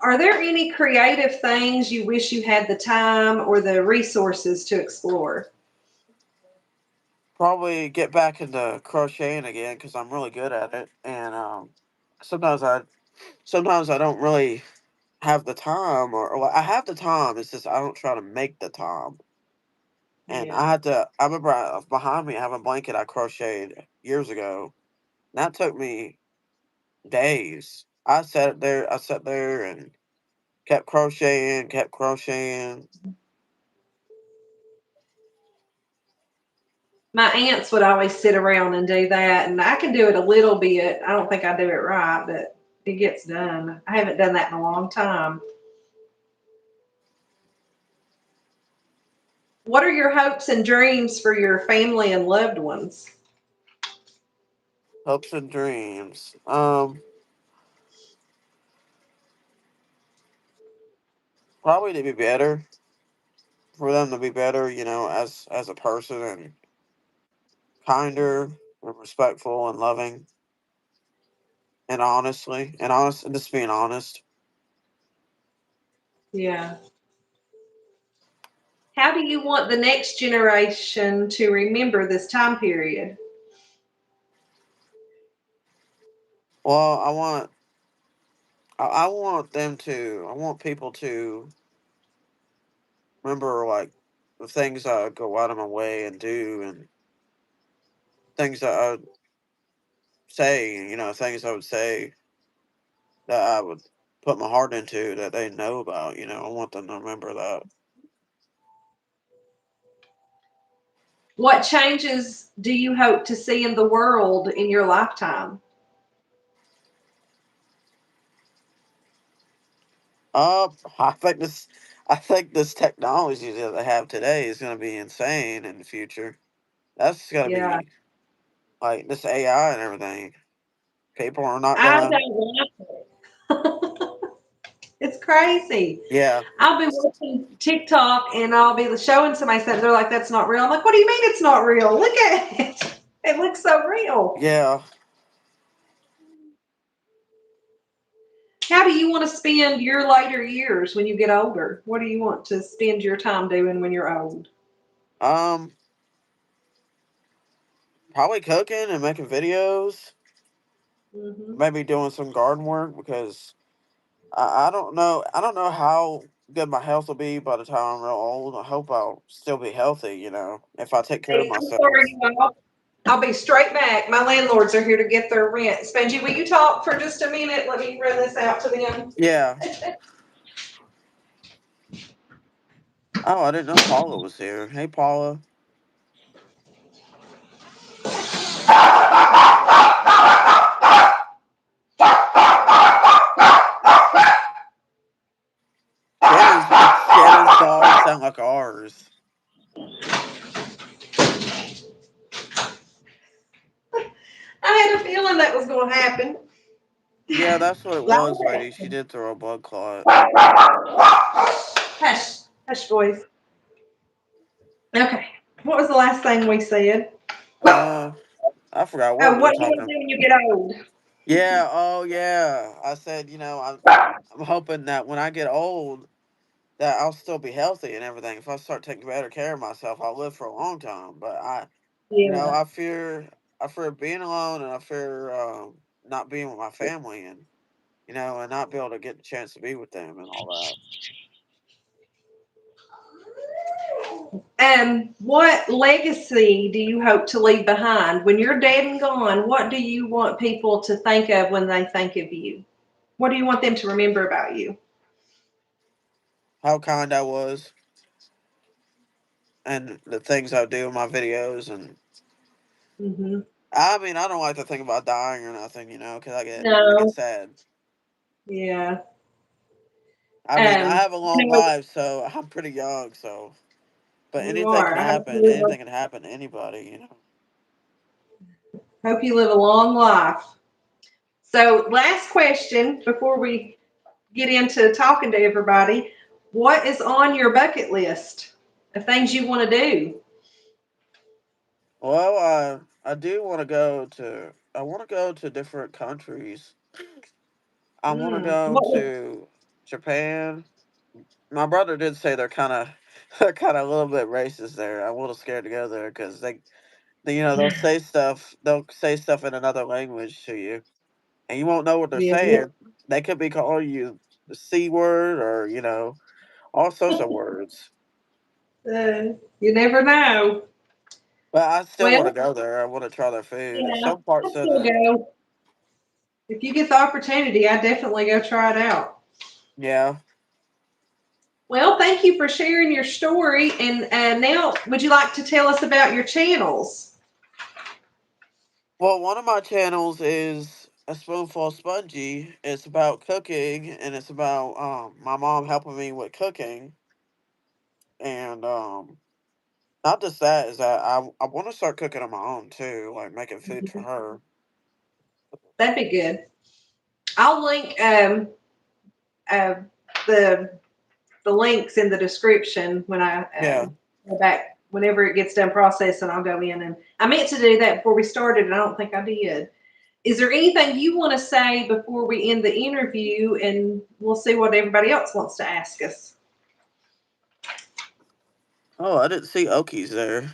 Are there any creative things you wish you had the time or the resources to explore? Probably get back into crocheting again because I'm really good at it, and sometimes I sometimes I don't really have the time, or well, I have the time. It's just I don't try to make the time. And I Yeah. had to. I remember behind me I have a blanket I crocheted years ago. And that took me days. I sat there and kept crocheting. My aunts would always sit around and do that, and I can do it a little bit. I don't think I do it right, but it gets done. I haven't done that in a long time. What are your hopes and dreams for your family and loved ones? Hopes and dreams. Probably to be better, for them to be better, as a person and kinder and respectful and loving. And honestly, and just being honest. Yeah. How do you want the next generation to remember this time period? Well, I want them to, I want people to remember like the things I go out of my way and do, and things that I say, things I would say that I would put my heart into that they know about. I want them to remember that. What changes do you hope to see in the world in your lifetime? Uh, I think this, I think this technology that they have today is going to be insane in the future. That's going to Yeah. be like this AI and everything. People are not I gonna. don't like it. It's crazy. Yeah, I'll be watching TikTok and I'll be showing somebody something. They're like, that's not real. I'm like, what do you mean it's not real? Look at it. It looks so real. yeah. How do you want to spend your later years when you get older? What do you want to spend your time doing when you're old? Um, Probably cooking and making videos. Hmm. Maybe doing some garden work because I don't know. I don't know how good my health will be by the time I'm real old. I hope I'll still be healthy. If I take care of Hey, I'm myself. sorry, y'all. I'll be straight back. My landlords are here to get their rent. Spongy, will you talk for just a minute? Let me run this out to them. Yeah. Oh, I didn't know Paula was here. Hey, Paula. Shannon's dogs sound like ours. I had a feeling that was going to happen. Yeah, that's what it was, Loud lady. She did throw a blood clot. Hush, hush, boys. Okay. What was the last thing we said? Uh, I forgot what Oh, we were what do you talking want to about. do when you get old? Yeah, oh yeah. I said, I'm hoping that when I get old that I'll still be healthy and everything. If I start taking better care of myself, I'll live for a long time. But Yeah. I fear being alone, and I fear not being with my family, and not be able to get the chance to be with them and all that. What legacy do you hope to leave behind? When you're dead and gone, what do you want people to think of when they think of you? What do you want them to remember about you? How kind I was, and the things I do in my videos, and Hmm. I mean, I don't like to think about dying or nothing, because I get No. sad. Yeah. I mean, I have a long You know, life, so I'm pretty young, so but you anything can are. happen. Anything can happen to anybody. Hope you live a long life. So, last question before we get into talking to everybody. What is on your bucket list of things you want to do? Well, I do want to go to. I want to go to different countries. I want to go What? to Japan. My brother did say they're kind of they're kind of a little bit racist there. I'm a little scared to go there because they'll say stuff in another language to you, and you won't know what they're Yeah. saying. They could be calling you the c word or all sorts of words. You never know. But I still want to Well, go there. I want to try their food. There's yeah, some parts I'd of still the go. If you get the opportunity, I'd definitely go try it out. yeah. Well, thank you for sharing your story. And now, would you like to tell us about your channels? Well, one of my channels is a spoonful of spongy. It's about cooking, and it's about my mom helping me with cooking, and not just that is that I want to start cooking on my own too, like making food for her. That'd be good. I'll link uh, the the links in the description when I Yeah, go back whenever it gets done processing. I'll go in and I meant to do that before we started, and I don't think I did. Is there anything you want to say before we end the interview, and we'll see what everybody else wants to ask us? Oh, I didn't see Okies there.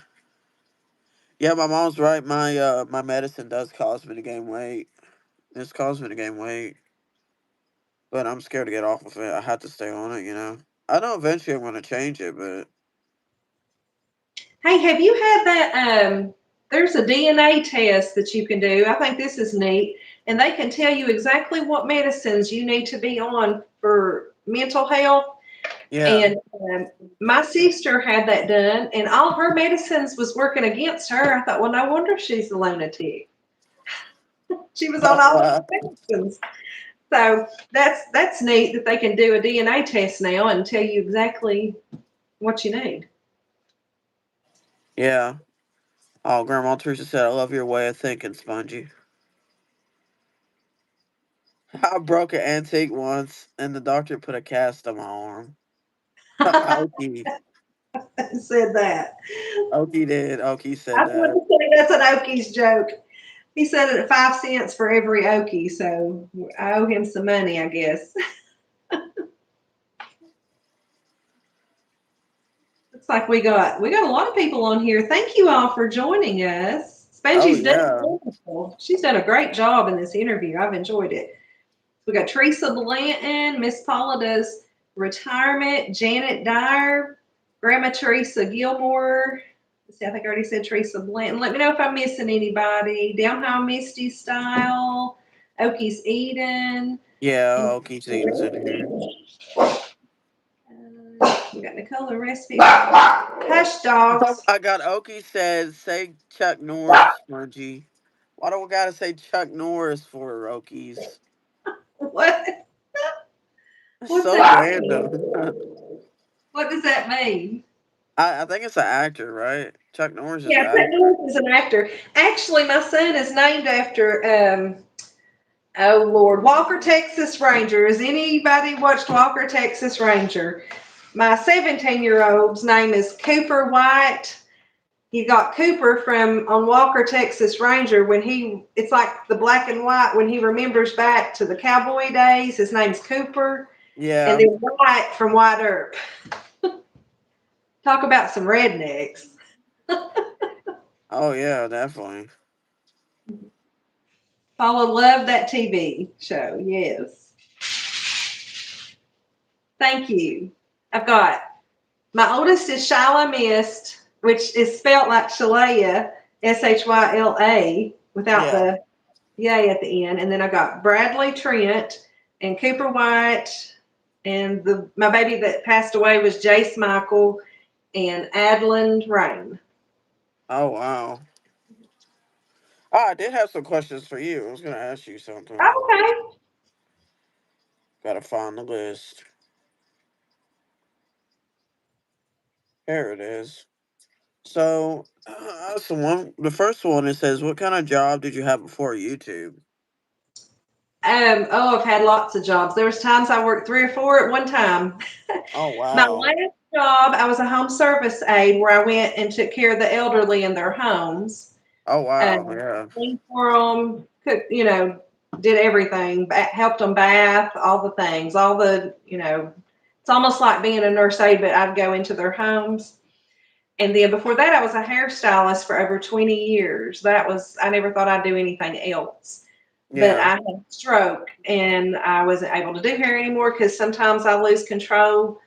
Yeah, my mom's right. My medicine does cause me to gain weight. It's caused me to gain weight, but I'm scared to get off of it. I have to stay on it. I know eventually I'm going to change it, but Hey, have you had that? There's a DNA test that you can do. I think this is neat. And they can tell you exactly what medicines you need to be on for mental health. yeah. And my sister had that done, and all her medicines was working against her. I thought, well, no wonder she's a lunatic. She was on Oh all wow. the medicines. So that's neat that they can do a DNA test now and tell you exactly what you need. Yeah. Oh, Grandma Teresa said, "I love your way of thinking, Spongy." I broke an antique once, and the doctor put a cast on my arm. Okie, Said that. Okie did. Okie said I was that. going to say that's an Okies joke. He said it at 5 cents for every Okie, so I owe him some money, I guess. Looks like we got a lot of people on here. Thank you all for joining us. Oh Spongy's done yeah, wonderful. She's done a great job in this interview. I've enjoyed it. We got Teresa Blanton, Miss Paula does retirement, Janet Dyer, Grandma Teresa Gilmore. Let's see, I think I already said Teresa Blanton. Let me know if I'm missing anybody. Down High Misty Style, Okies Eden. yeah. Okie's Eden's in here. We got Nicole Recipe. Hush dogs. I got Okie says, "Say Chuck Norris, Spongy." Why do we gotta say Chuck Norris for Okies? What? That's What's so that mean? random. What does that mean? I think it's an actor, right? Chuck Norris is Yeah, an Chuck actor. Norris is an actor. Actually, my son is named after oh Lord, Walker Texas Ranger. Has anybody watched Walker Texas Ranger? My 17-year-old's name is Cooper White. He got Cooper from on Walker Texas Ranger when it's like the black and white when he remembers back to the cowboy days. His name's Cooper. And Yeah. then White from White Earp. Talk about some rednecks. Oh yeah, definitely. Paula loved that TV show. Yes. Thank you. I've got my oldest is Shyla Mist, which is spelled like Shylayah, Shyla, without Yeah. the yay at the end. And then I got Bradley Trent and Cooper White, and my baby that passed away was Jace Michael and Adland Rain. Oh wow. Oh, I did have some questions for you. I was gonna ask you something. Okay. Gotta find the list. Here it is. So, the first one, it says, "What kind of job did you have before YouTube?" I've had lots of jobs. There was times I worked 3 or 4 at one time. Oh My wow. last job, I was a home service aide where I went and took care of the elderly in their homes. Oh wow. Um, Yeah. Cleaned for them, cooked, did everything, helped them bath, all the things, it's almost like being a nurse aide, but I'd go into their homes. And then before that, I was a hairstylist for over 20 years. I never thought I'd do anything else. But Yeah. I had a stroke and I wasn't able to do hair anymore because sometimes I lose control.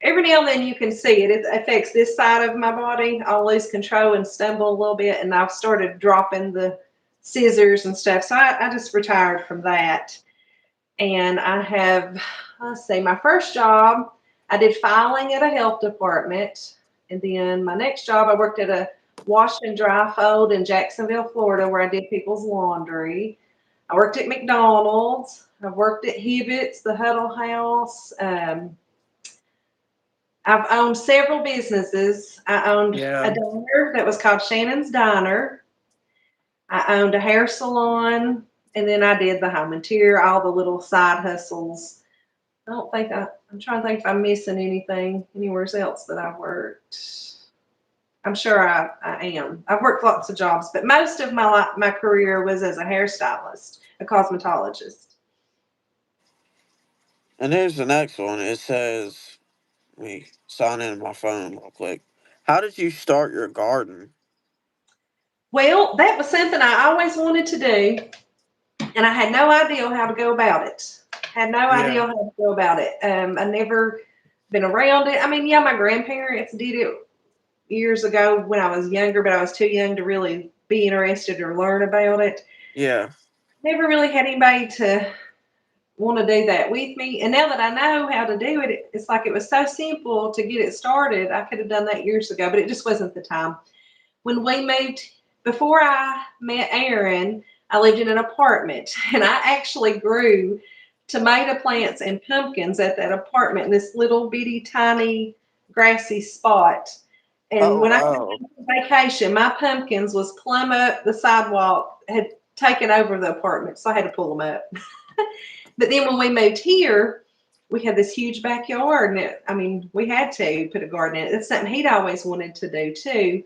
Every now and then you can see it. It affects this side of my body. I'll lose control and stumble a little bit, and I've started dropping the scissors and stuff. So I just retired from that. And let's see, my first job, I did filing at a health department. And then my next job, I worked at a wash and dry fold in Jacksonville, Florida, where I did people's laundry. I worked at McDonald's. I've worked at Hibbett's, the Huddle House. I've owned several businesses. I owned a Yeah. diner that was called Shannon's Diner. I owned a hair salon, and then I did the home interior, all the little side hustles. I'm trying to think if I'm missing anything anywhere else that I've worked. I'm sure I am. I've worked lots of jobs, but most of my career was as a hairstylist, a cosmetologist. And here's the next one. It says, let me sign in my phone real quick. How did you start your garden? Well, that was something I always wanted to do, and I had no idea how to go about it. Had no idea Yeah, how to go about it. I never been around it. I mean, yeah, my grandparents did it years ago when I was younger, but I was too young to really be interested or learn about it. yeah, Never really had anybody to want to do that with me. And now that I know how to do it, it's like it was so simple to get it started. I could have done that years ago, but it just wasn't the time. When we moved, before I met Aaron, I lived in an apartment and I actually grew tomato plants and pumpkins at that apartment in this little bitty tiny grassy spot. And oh when I came wow. home from vacation, my pumpkins was plumb up the sidewalk, had taken over the apartment, so I had to pull them up. But then when we moved here, we had this huge backyard, and I mean, we had to put a garden in it. It's something he'd always wanted to do too.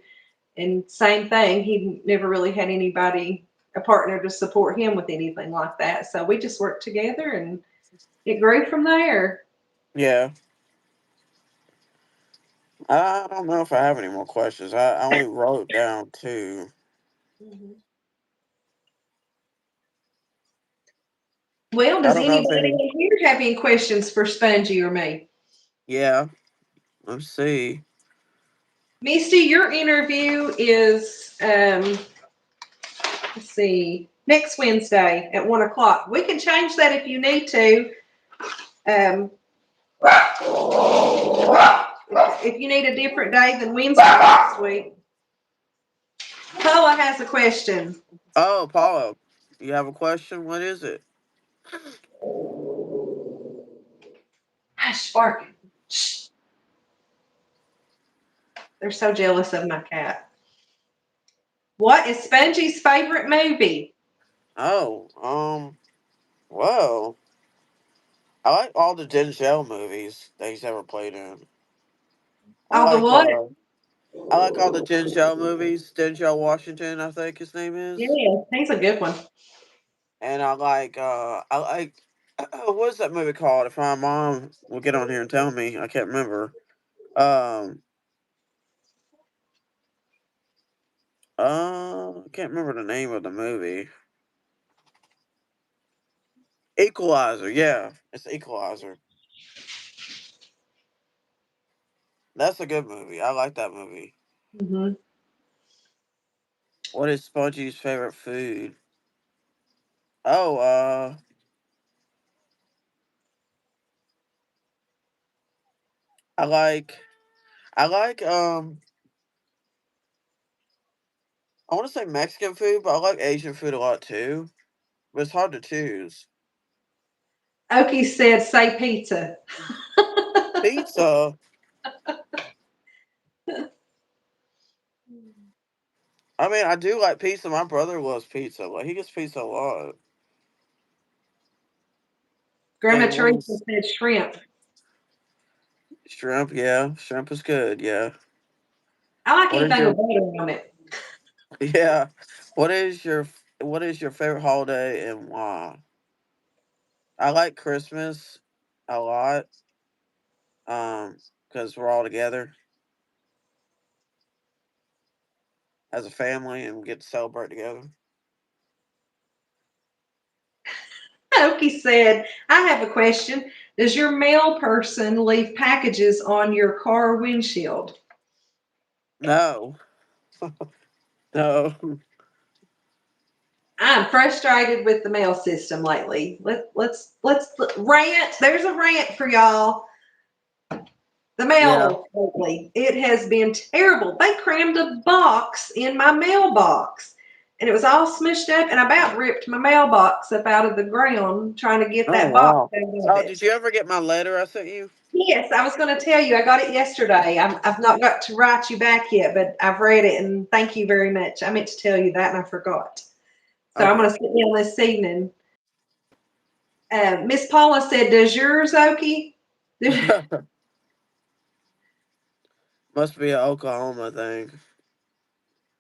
And same thing, he never really had anybody, a partner to support him with anything like that. So we just worked together, and it grew from there. Yeah. I don't know if I have any more questions. I only wrote down two. Mhm. Well, I does don't know if anybody any. in here have any questions for Spongy or me? Yeah. Let's see. Misty, your interview is let's see, next Wednesday at 1 o'clock. We can change that if you need to. Um, if you need a different day than Wednesday this week. Paula has a question. Oh, Paula, you have a question? What is it? Hush, barking. Shh. They're so jealous of my cat. What is Spongy's favorite movie? Oh, well, I like all the Denzel movies that he's ever played in. I Oh, the like what? uh, I like all the Denzel movies. Denzel Washington, I think his name is, Yeah, he's a good one. and I like what is that movie called? If my mom will get on here and tell me, I can't remember. Um, I can't remember the name of the movie. Equalizer, yeah, it's Equalizer. That's a good movie. I like that movie. Hmm. What is Spongy's favorite food? Oh, I like, I like, I want to say Mexican food, but I like Asian food a lot too. But it's hard to choose. Okie said, say pizza. Pizza. I mean, I do like pizza. My brother loves pizza. Like he gets pizza a lot. Grandma And what Teresa is said shrimp. shrimp? Yeah, shrimp is good. Yeah. I like What is anything with your butter on it. yeah? What is your favorite holiday and why? I like Christmas a lot. Because we're all together as a family and we get to celebrate together. Okie said, I have a question. Does your mail person leave packages on your car windshield? No, no. I'm frustrated with the mail system lately. Let's rant. There's a rant for y'all. The Yeah. mail lately. It has been terrible. They crammed a box in my mailbox. And it was all smushed up, and I about ripped my mailbox up out of the ground trying to get Oh that box wow. out of Oh, it. did you ever get my letter I sent you? Yes, I was going to tell you. I got it yesterday. I've not got to write you back yet, but I've read it, and thank you very much. I meant to tell you that, and I forgot. So I'm going Okay. to sit down this evening. Miss Paula said, "Does yours, Okie?" My Must be an Oklahoma thing.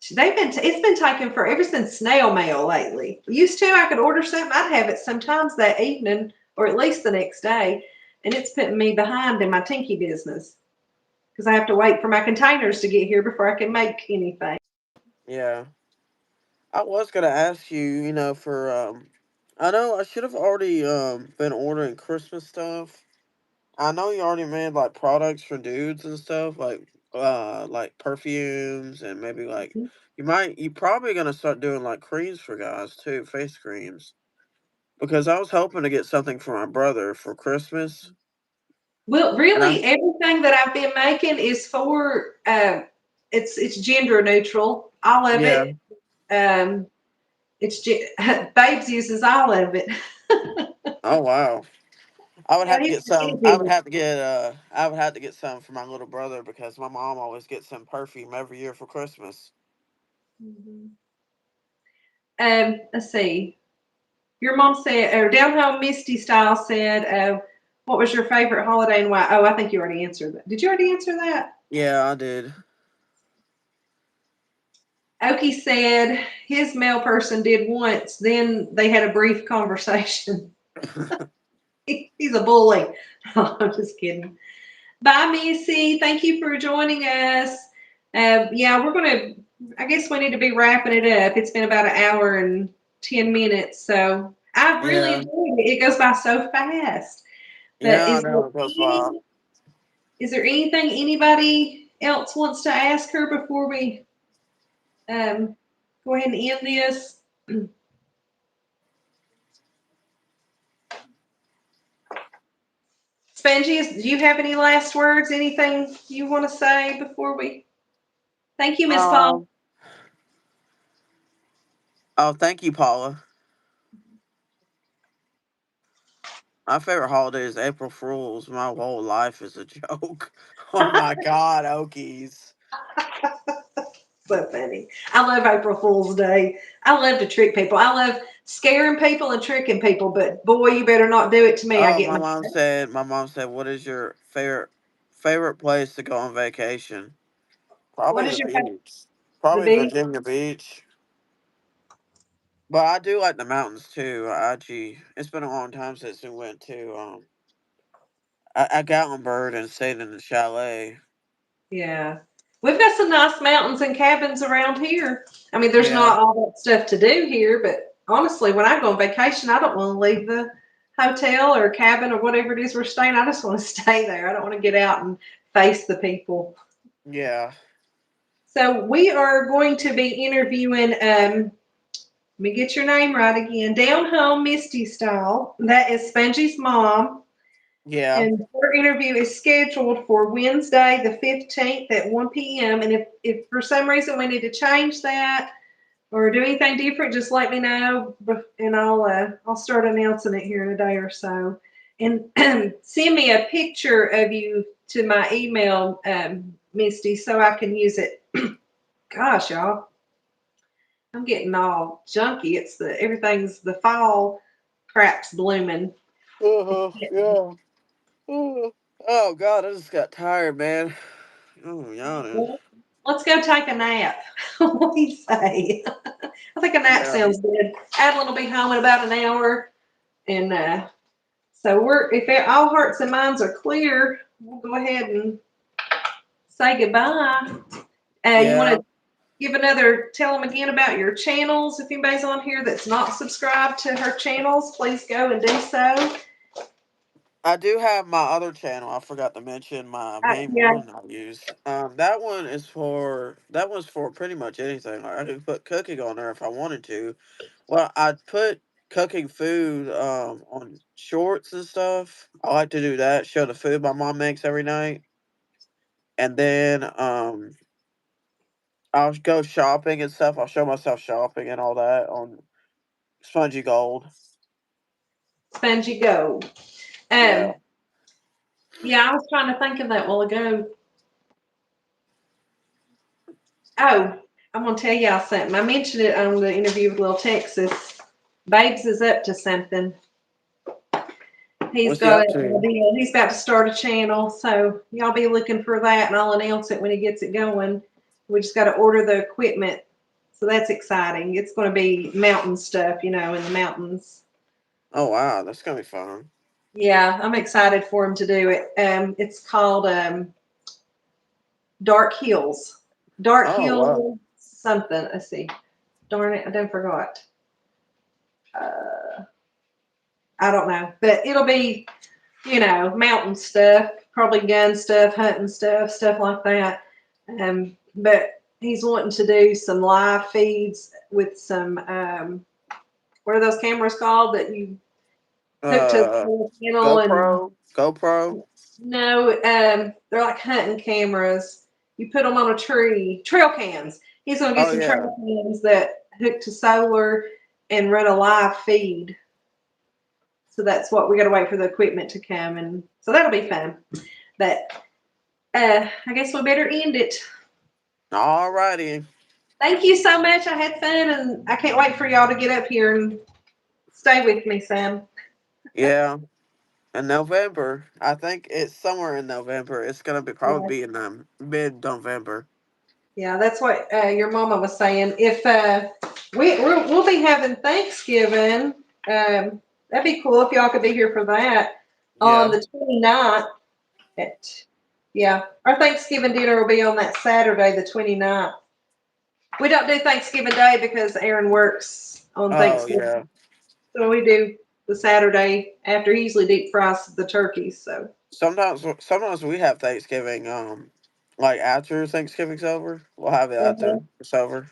It's been taken for ever since snail mail lately. Used to I could order something, I'd have it sometimes that evening or at least the next day, and it's putting me behind in my tinky business because I have to wait for my containers to get here before I can make anything. Yeah. I was gonna ask you, for I know I should have already been ordering Christmas stuff. I know you already made like products for dudes and stuff, like perfumes and maybe like you probably gonna start doing like creams for guys too, face creams. Because I was hoping to get something for my brother for Christmas. Well, And I really, everything that I've been making is for it's gender neutral. All of Yeah. it. Um, Babes uses all of it. Oh wow. I would Yeah, have to he's get some. I would busy. have to get. I would have to get some for my little brother because my mom always gets some perfume every year for Christmas. Mhm. Let's see. Your mom said, or down home Misty style said, what was your favorite holiday and why? Oh, I think you already answered that. Did you already answer that? Yeah, I did. Okie said his mail person did once. Then they had a brief conversation. He's a bully. I'm just kidding. Bye, Missy. Thank you for joining us. Yeah, we're going to, I guess we need to be wrapping it up. It's been about an hour and 10 minutes. So I've really Yeah. enjoyed it. It goes by so fast. But Yeah, I know it goes by. is there anything anybody else wants to ask her before we um, go ahead and end this? Spongy, do you have any last words? Anything you want to say before we? Thank you, Miss Paul. Um. Oh, thank you, Paula. My favorite holiday is April Fools. My whole life is a joke. Oh my God, Okies. So funny. I love April Fool's Day. I love to trick people. I love scaring people and tricking people, but boy, you better not do it to me. I Oh, get my my. mom said. My mom said, "What is your favorite place to go on vacation?" What Probably is the your beach. the Probably beach? Virginia Beach. But I do like the mountains too. It's been a long time since we went to I Gatlinburg and stayed in the chalet. Yeah. We've got some nice mountains and cabins around here. I mean, there's Yeah, not all that stuff to do here, but honestly, when I go on vacation, I don't want to leave the hotel or cabin or whatever it is we're staying. I just want to stay there. I don't want to get out and face the people. yeah, So we are going to be interviewing let me get your name right again. Down Home Misty Style. That is Spongy's mom. yeah, And her interview is scheduled for Wednesday, the 15th at 1 p.m. And if for some reason we need to change that or do anything different, just let me know, and I'll start announcing it here in a day or so. And send me a picture of you to my email, Misty, so I can use it. Gosh, y'all, I'm getting all junky. It's everything's the fall crap's blooming. yeah. Oh, oh God, I just got tired, man. Oh, I'm yawning. Let's go take a nap. What do you say? I think a nap Yeah, sounds good. Adeline will be home in about an hour, and so if all hearts and minds are clear, we'll go ahead and say goodbye. You want yeah. to tell them again about your channels. If anybody's on here that's not subscribed to her channels, please go and do so. I do have my other channel. I forgot to mention my main Yeah, one I use. That one's for pretty much anything. Like, I could put cooking on there if I wanted to. Well, I'd put cooking food on shorts and stuff. I like to do that. Show the food my mom makes every night, and then I'll go shopping and stuff. I'll show myself shopping and all that on Spongy Gold. Spongy Go. Yeah, Um, yeah, I was trying to think of that while ago. Oh, I'm gonna tell y'all something. I mentioned it on the interview with Little Texas. Babes is up to something. He's What's he got up a to? deal. He's about to start a channel, so y'all be looking for that, and I'll announce it when he gets it going. We just got to order the equipment, so that's exciting. It's going to be mountain stuff, in the mountains. Oh wow, that's gonna be fun. Yeah, I'm excited for him to do it. It's called Dark Hills. Dark Oh wow. Hill something. Let's see. Darn it, I done forgot. Uh, I don't know, but it'll be mountain stuff, probably gun stuff, hunting stuff, stuff like that. But he's wanting to do some live feeds with some what are those cameras called that you hook to Uh, the panel and GoPro. no, they're like hunting cameras. You put them on a tree, trail cams. He's gonna get Oh some yeah. trail cams that hook to solar and run a live feed. So that's what we got to wait for the equipment to come, and so that'll be fun. But I guess we better end it. Alrighty. Thank you so much. I had fun, and I can't wait for y'all to get up here and stay with me, Sam. Yeah. In November, I think it's somewhere in November. It's gonna be probably Yeah, be in mid-November. yeah, that's what your mama was saying. If we'll be having Thanksgiving, that'd be cool if y'all could be here for that on Yeah. the 29th. At, yeah, our Thanksgiving dinner will be on that Saturday, the 29th. We don't do Thanksgiving Day because Aaron works on Oh Thanksgiving. yeah. So we do the Saturday after he usually deep fries the turkeys. So Sometimes we have Thanksgiving. Like after Thanksgiving's over, we'll have it after uh it's over.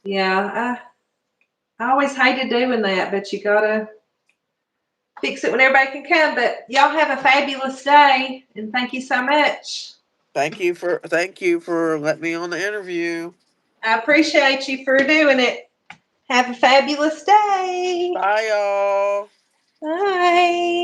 yeah, I always hated doing that, but you gotta fix it when everybody can come. But y'all have a fabulous day, and thank you so much. Thank you for letting me on the interview. I appreciate you for doing it. Have a fabulous day. Bye y'all. Bye.